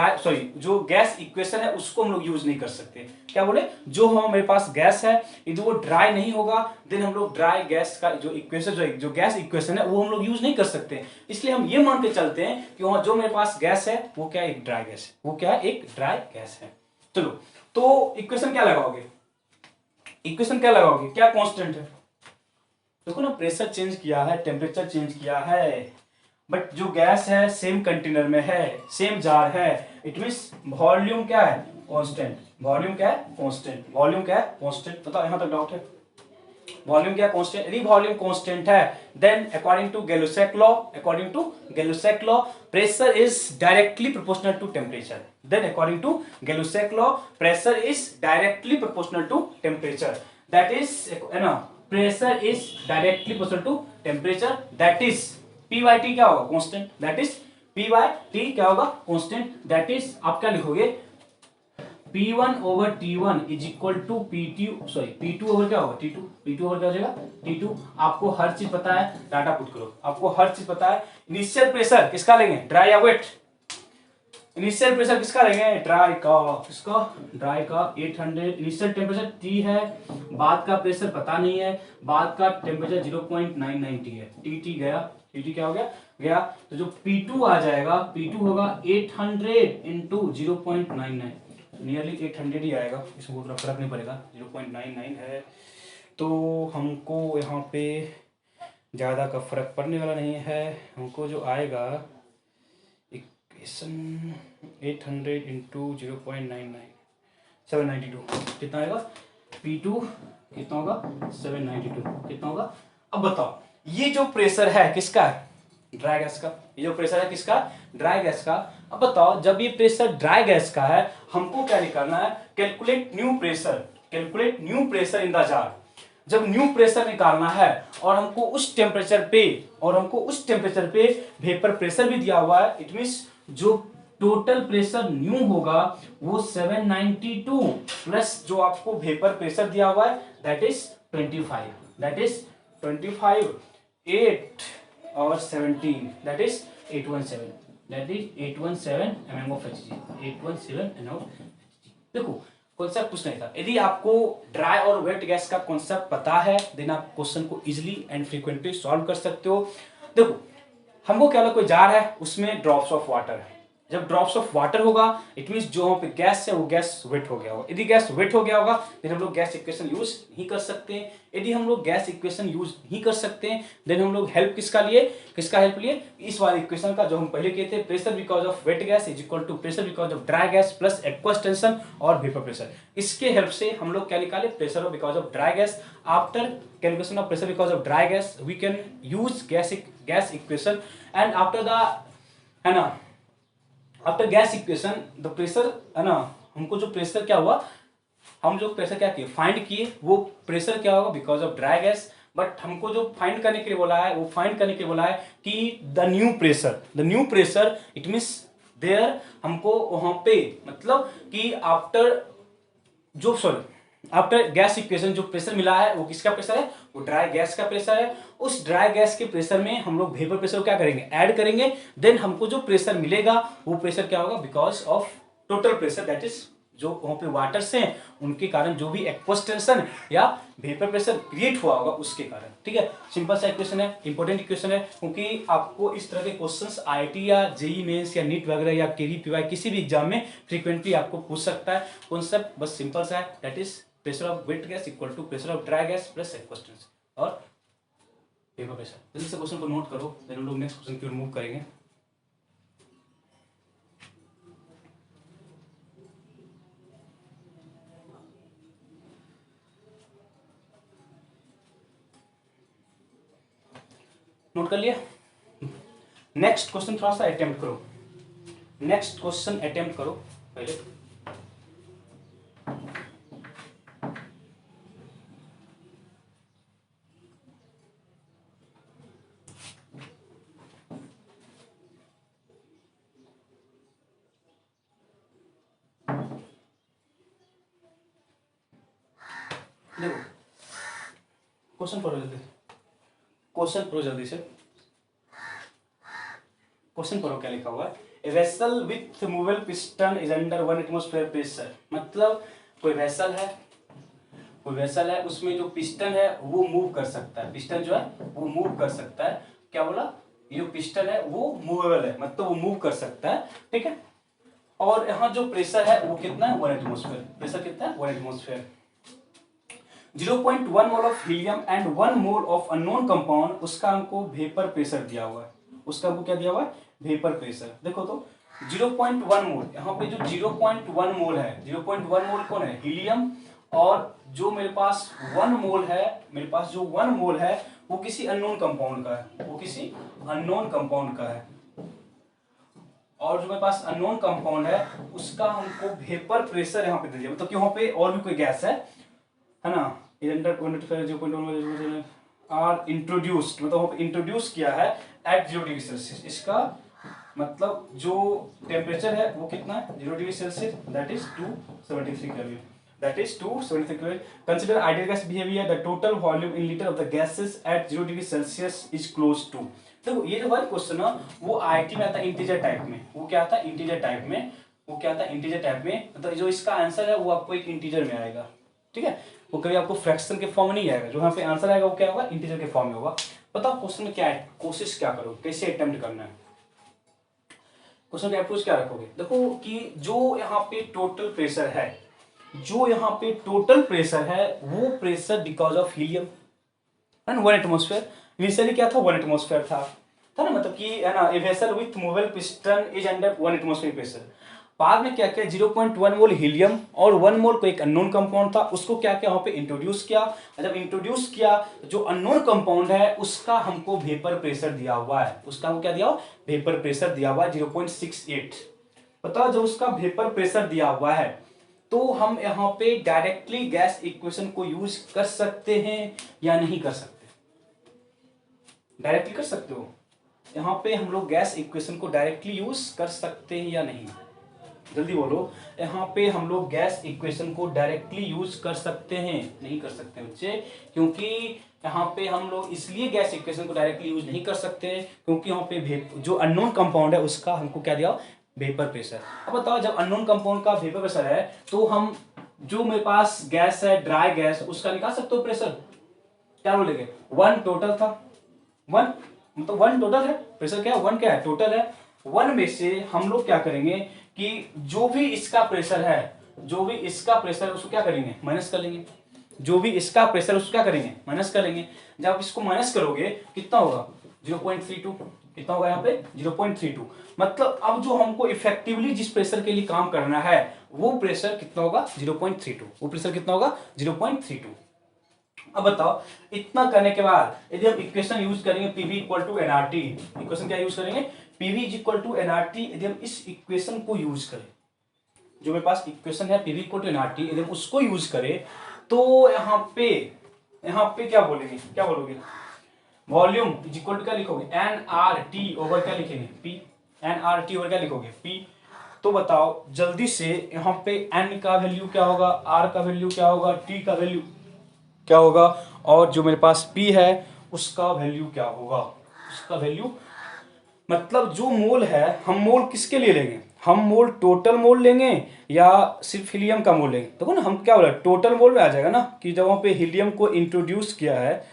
जो गैस इक्वेशन है उसको हम लोग यूज नहीं कर सकते। क्या बोले? जो हम मेरे पास गैस है यदि वो ड्राई नहीं होगा देन हम लोग ड्राई गैस का जो इक्वेशन, जो गैस इक्वेशन है वो हम लोग यूज नहीं कर सकते। इसलिए हम ये मान के चलते हैं कि वहां जो मेरे पास गैस है वो क्या है? एक ड्राई गैस है, वो क्या है? एक ड्राई गैस है। चलो तो इक्वेशन क्या लगाओगे? इक्वेशन क्या लगाओगे? क्या कांस्टेंट है? देखो ना प्रेशर चेंज किया है, टेम्परेचर चेंज किया है, बट जो गैस है सेम कंटेनर में है, सेम जार है। इट मींस वॉल्यूम क्या है? कांस्टेंट। वॉल्यूम क्या है? कांस्टेंट। वॉल्यूम क्या है? कांस्टेंट। बताओ यहां तक डाउट है? वॉल्यूम क्या कांस्टेंट? यदि वॉल्यूम कांस्टेंट है then according to Gay Lussac law pressure is directly proportional to temperature. Then according to Gay Lussac law pressure is directly proportional to temperature, that is pressure is directly proportional to temperature, that is P by T क्या होगा? Constant, that is P by T क्या होगा? Constant, that is आप क्या लिखोगे? P1 over T1 is equal to P2 over क्या होगा? T2, P2 over क्या हो जाएगा? T2। आपको हर चीज पता है, डाटा पुट करो, आपको हर चीज पता है। इनिशियल प्रेशर किसका लेंगे? ड्राई या वेट? इनिशियल प्रेशर किसका रहेगा, ड्राई का, किसका, ड्राई का 800, इनिशियल टेम्परेचर T है, बाद का प्रेशर पता नहीं है, बाद का टेम्परेचर 0.99 है, टी गया, टी क्या हो गया, गया, तो जो P2 आ जाएगा, P2 होगा 800 इंटू 0.99, नियरली 800 ही आएगा, इसमें उतना फर्क नहीं पड़ेगा, 0.99 है, तो हमको यहाँ पे ज़्यादा का फर्क पड़ने वाला नहीं है, हमको जो आएगा इक्वेशन 800 इंटू 0.99 792 कितना आएगा, P2 कितना होगा 792 कितना होगा। अब बताओ ये जो प्रेशर है किसका है, ड्राई गैस का, ये जो प्रेशर है किसका, ड्राई गैस का। अब बताओ जब ये प्रेशर ड्राई गैस का है, हमको क्या निकालना है, calculate new pressure, calculate new pressure in the jar. जब न्यू प्रेशर निकालना है और हमको उस टेम्परेचर पे वेपर प्रेशर भी दिया हुआ है, इट मींस जो टोटल प्रेशर न्यू होगा वो 792 प्लस जो आपको वेपर प्रेशर दिया हुआ है दैट इज 25, दैट इज 25, 8 और 17 that is 817, that is 817 mm of Hg, 817 mm of Hg। देखो कॉन्सेप्ट कुछ नहीं था, यदि आपको ड्राई और वेट गैस का कॉन्सेप्ट पता है देन आप क्वेश्चन को इजीली एंड फ्रीक्वेंटली सॉल्व कर सकते हो। देखो हमको क्या कोई जार है उसमें ड्रॉप्स ऑफ वाटर है, जब ड्रॉप्स ऑफ वाटर होगा इट मींस जो वहां पे गैस है वो गैस वेट हो गया होगा, यदि गैस वेट हो गया होगा देन हम लोग गैस इक्वेशन यूज नहीं कर सकते हैं, यदि हम लोग गैस इक्वेशन यूज नहीं कर सकते हैं देन हम लोग हेल्प किसका लिए, किसका हेल्प लिए, इस वाले इक्वेशन का जो हम पहले किए थे, pressure because of wet gas is equal to pressure because of dry gas plus aqueous tension और वेपर प्रेशर। इसके हेल्प से हम लोग क्या निकाले, pressure because of dry gas. After calculation of pressure because of dry gas we can use gas equation and after the, है ना, after gas equation the pressure, है ना, हमको जो प्रेशर क्या हुआ, हम जो प्रेशर क्या किए फाइंड किए, वो प्रेशर क्या होगा because of dry gas, but हमको जो फाइंड करने के लिए बोला है वो फाइंड करने के लिए बोला है कि the new pressure it means there, हमको वहां पे मतलब कि आफ्टर गैस इक्वेशन जो प्रेशर मिला है वो किसका प्रेशर है, वो ड्राई गैस का प्रेशर है। उस ड्राई गैस के प्रेशर में हम लोग वेपर प्रेशर को क्या करेंगे, ऐड करेंगे, देन हमको जो प्रेशर मिलेगा वो प्रेशर क्या होगा because of total pressure, that is जो वहां पे वाटर से उनके कारण जो भी एक्वस टेंशन या वेपर प्रेशर क्रिएट हुआ होगा उसके कारण। ठीक है, सिंपल सा इक्वेशन है, इंपॉर्टेंट इक्वेशन है, क्योंकि आपको इस तरह के क्वेश्चंस आईआईटी या जेई मेंस या नीट वगैरह या केवीपीवाई किसी भी एग्जाम में फ्रीक्वेंटली आपको पूछ सकता है। कॉन्सेप्ट बस सिंपल सा है, that is pressure of wet gas equal to pressure of dry gas plus aqueous tension और वेपर प्रेशर। जल्दी से क्वेश्चन को नोट करो, फिर हम लोग नेक्स्ट क्वेश्चन की ओर मूव करेंगे। नोट कर लिया, नेक्स्ट क्वेश्चन थोड़ा सा अटेम्प्ट करो, नेक्स्ट क्वेश्चन अटेम्प्ट करो पहले। देखो क्वेश्चन पढ़ो जल्दी, क्वेश्चन पढ़ो जल्दी से, क्वेश्चन पढ़ो क्या लिखा हुआ है। A vessel with movable piston is under 1 atmosphere pressure, मतलब कोई वेसल है उसमें जो पिस्टन है वो मूव कर सकता है, पिस्टन जो है वो मूव कर सकता है, क्या बोला, ये जो पिस्टन है वो मूवेबल है मतलब वो मूव कर सकता है। ठीक है, और यहाँ जो प्रेशर है वो कितना है, 1 एटमॉस्फेयर, प्रेशर कितना है 1 atmosphere. 0.1 mole of helium and 1 mole of unknown compound, उसका हमको वेपर प्रेशर दिया हुआ है, उसका हमको क्या दिया हुआ है, वेपर प्रेशर। देखो तो 0.1 मोल, यहाँ पे जो 0.1 मोल है, 0.1 मोल कौन है, हीलियम, और जो मेरे पास 1 मोल है, मेरे पास जो 1 मोल है वो किसी अननोन कंपाउंड का है, वो किसी अननोन कंपाउंड का है, और जो मेरे पास अननोन कंपाउंड है उसका हमको वेपर प्रेशर यहाँ पे दे दिया, मतलब कि वहाँ पे और भी कोई गैस है ना, आर इंट्रोड्यूस्ड, मतलब इंट्रोड्यूस किया है एट 0 डिग्री सेल्सियस। इसका मतलब जो टेम्परेचर है वो कितना है, 0 degree Celsius, that is 273 kelvin, that is 273 kelvin. Consider ideal gas behaviour, the total volume in litre of the gases at 0 degree Celsius is close to, देखो ये जो वाला क्वेश्चन है वो आईटी में आता है इंटीजर टाइप में। वो क्या आता है इंटीजर टाइप में, वो क्या आता है इंटीजर टाइप में, मतलब जो इसका आंसर है वो आपको एक इंटीजर में आएगा, ठीक है। वो कभी आपको फ्रैक्शन के फॉर्म में नहीं आएगा, जो यहाँ पे आंसर आएगा वो क्या होगा इंटीजर के फॉर्म में होगा। बताओ क्वेश्चन में क्या है, कोशिश क्या करो, कैसे अटेम्प्ट करना है। क्वेश्चन का अप्रोच क्या रखोगे, देखो कि जो यहाँ पे टोटल प्रेशर है, जो यहाँ पे टोटल प्रेशर है वो pressure because of helium and 1 atmosphere. Initially क्या था 1 एटमॉस्फेयर था ना, मतलब कि है ना, a vessel with movable piston is under 1 atmosphere pressure. बाद में क्या किया 0.1 मोल हीलियम और 1 मोल को एक अननोन कंपाउंड था उसको क्या किया वहां पे इंट्रोड्यूस किया। जब इंट्रोड्यूस किया जो अननोन कंपाउंड है उसका हमको वेपर प्रेशर दिया हुआ है, उसका हमको क्या दिया हुआ वेपर प्रेशर दिया हुआ है 0.68। बताओ जब उसका वेपर प्रेशर दिया हुआ है तो हम यहाँ पे डायरेक्टली गैस इक्वेशन को यूज कर सकते हैं या नहीं कर सकते। डायरेक्टली कर सकते हो, यहाँ पे हम लोग गैस इक्वेशन को डायरेक्टली यूज कर सकते हैं या नहीं, जल्दी बोलो। यहाँ पे हम लोग गैस इक्वेशन को डायरेक्टली यूज कर सकते हैं नहीं कर सकते बच्चे, क्योंकि यहाँ पे हम लोग इसलिए गैस इक्वेशन को डायरेक्टली यूज नहीं कर सकते क्योंकि यहाँ पे जो अननोन कंपाउंड है उसका हमको क्या दिया वेपर प्रेशर। अब बताओ जब अननोन कंपाउंड का वेपर प्रेशर है तो हम जो मेरे पास गैस है ड्राई गैस उसका निकाल सकते हो प्रेशर, क्या बोलेंगे 1 टोटल था, 1 मतलब 1 टोटल है, प्रेशर क्या है 1 क्या है टोटल है। 1 में से हम लोग क्या करेंगे कि जो भी इसका प्रेशर है, जो भी इसका प्रेशर है उसको क्या करेंगे माइनस कर लेंगे, जो भी इसका प्रेशर उसको क्या करेंगे माइनस कर लेंगे। जब इसको माइनस करोगे कितना होगा 0.32, कितना होगा यहाँ पे 0.32। मतलब अब जो हमको इफेक्टिवली जिस प्रेशर के लिए काम करना है वो प्रेशर कितना होगा 0.32, वो प्रेशर कितना होगा 0.32। अब बताओ इतना करने के बाद यदि हम इक्वेशन यूज करेंगे PV equal to nRT, equation क्या यूज करेंगे पीवी इक्वल टू एनआरटी, यदि हम इस इक्वेशन को यूज करें, जो मेरे पास इक्वेशन है पीवी इक्वल टू एनआरटी, यदि हम उसको यूज करें तो यहाँ पे क्या बोलेंगे, क्या बोलोगे वॉल्यूम इज इक्वल टू क्या लिखोगे एन आर टी ओवर क्या लिखेंगे P, n R T over क्या लिखोगे पी। तो बताओ जल्दी से यहाँ पे एन का वैल्यू क्या होगा, आर का वैल्यू क्या होगा, टी का वैल्यू क्या होगा और जो मेरे पास P है उसका वैल्यू क्या होगा, उसका वैल्यू मतलब जो मोल है हम मोल किसके लिए लेंगे, हम मोल टोटल मोल लेंगे या सिर्फ हीलियम का मोल लेंगे। देखो ना हम क्या बोला टोटल मोल में आ जाएगा ना कि जब वहां पे हीलियम को इंट्रोड्यूस किया है,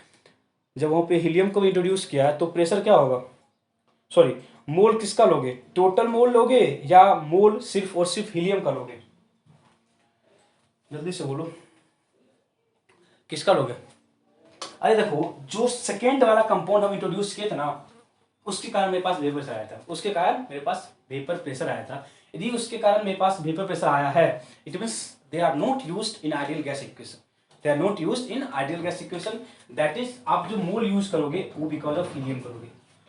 जब वहां पे हीलियम को इंट्रोड्यूस किया है तो प्रेशर क्या होगा, सॉरी मोल किसका लोगे टोटल मोल लोगे या मोल सिर्फ और सिर्फ हीलियम का लोगे, जल्दी से बोलो किसका लोगे। अरे देखो जो सेकेंड वाला कंपाउंड हम इंट्रोड्यूस किए थे ना उसके कारण मेरे पास वेपर प्रेशर आया था, उसके कारण मेरे पास वेपर प्रेशर आया था। यदि उसके कारण मेरे पास वेपर प्रेशर आया है it means they are not used in ideal gas equation, they are not used in ideal gas equation. That is आप जो मोल यूज करोगे वो बिकॉज ऑफ हीलियम करोगे,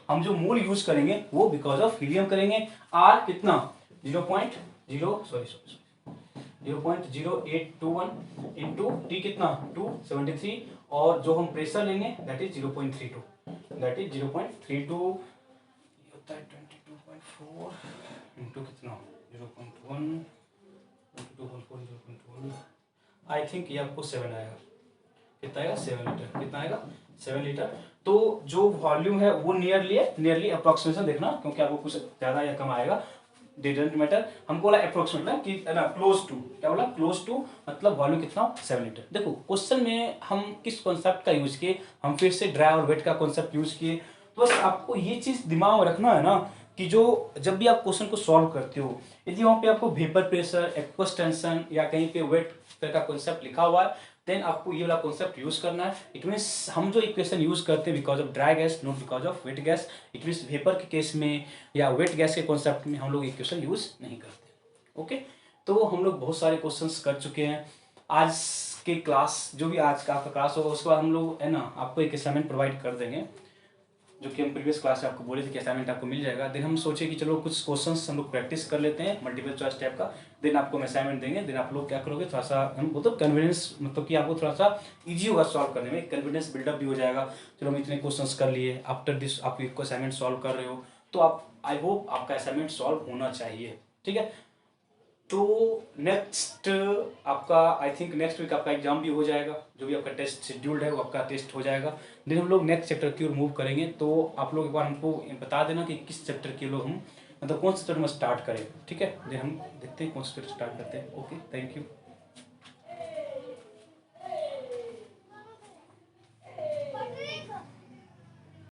हम जो मोल यूज करेंगे वो बिकॉज ऑफ हीलियम करेंगे। आर कितना 0.0821 इंटू टी कितना 273 और जो हम प्रेशर लेंगे दैट इज 0.32, दैट इज 0.32 होता है 22.4 इंटू कितना 0.1 आई थिंक ये आपको 7 आएगा, कितना आएगा 7 लीटर, कितना आएगा 7 लीटर। तो जो वॉल्यूम है वो नियरली अप्रोक्सीमेशन देखना क्योंकि आपको कुछ ज्यादा या कम आएगा डिडंट मैटर, हमको बोला अप्रोक्सीमेट कि ना क्लोज टू, क्या बोला क्लोज टू मतलब वॉल्यूम कितना 7 लीटर। देखो क्वेश्चन में हम किस कॉन्सेप्ट का यूज किए, हम फिर से ड्राई और वेट का कॉन्सेप्ट यूज किए। तो बस आपको ये चीज दिमाग में रखना है ना कि जो जब भी आप क्वेश्चन को सॉल्व करते हो यदि वहाँ पे आपको वेपर प्रेशर एक्वस टेंशन या कहीं पे वेट का कॉन्सेप्ट लिखा हुआ है देन आपको ये वाला कॉन्सेप्ट यूज करना है। इट मीन्स हम जो इक्वेशन यूज करते हैं because of dry gas not because of wet gas, it means vapour के केस में या वेट गैस के कॉन्सेप्ट में हम लोग इक्वेशन यूज नहीं करते। ओके तो हम लोग बहुत सारे क्वेश्चंस कर चुके हैं आज के क्लास, जो भी आज का आपका क्लास होगा उसके बाद हम लोग है ना आपको एक असाइनमेंट प्रोवाइड कर देंगे जो कि हम प्रीवियस क्लास में आपको बोले थे कि असाइनमेंट आपको मिल जाएगा। देन हम सोचे कि चलो कुछ क्वेश्चंस हम लोग प्रैक्टिस कर लेते हैं मल्टीपल चॉइस टाइप का, देन आपको हम असाइनमेंट देंगे। देन आप लोग क्या करोगे थोड़ा सा हम मतलब कन्फिडेंस मतलब कि आपको थोड़ा सा इजी होगा सॉल्व करने में, कन्फिडेंस बिल्डअप भी हो जाएगा। चलो हम इतने क्वेश्चंस कर लिए, आफ्टर दिस आप एक असाइनमेंट सॉल्व कर रहे हो तो आप आई होप आपका असाइनमेंट सॉल्व होना चाहिए, ठीक है। तो नेक्स्ट आपका आई थिंक नेक्स्ट वीक आपका एग्जाम भी हो जाएगा, जो भी आपका टेस्ट शेड्यूल्ड है वो आपका टेस्ट हो जाएगा। देन हम लोग नेक्स्ट चैप्टर की ओर मूव करेंगे। तो आप लोग एक बार हमको बता देना कि किस चैप्टर के लोग हम मतलब कौन से चैप्टर में स्टार्ट करें, ठीक है। देन हम देखते हैं कौन से चैप्टर स्टार्ट करते हैं। Okay, thank you.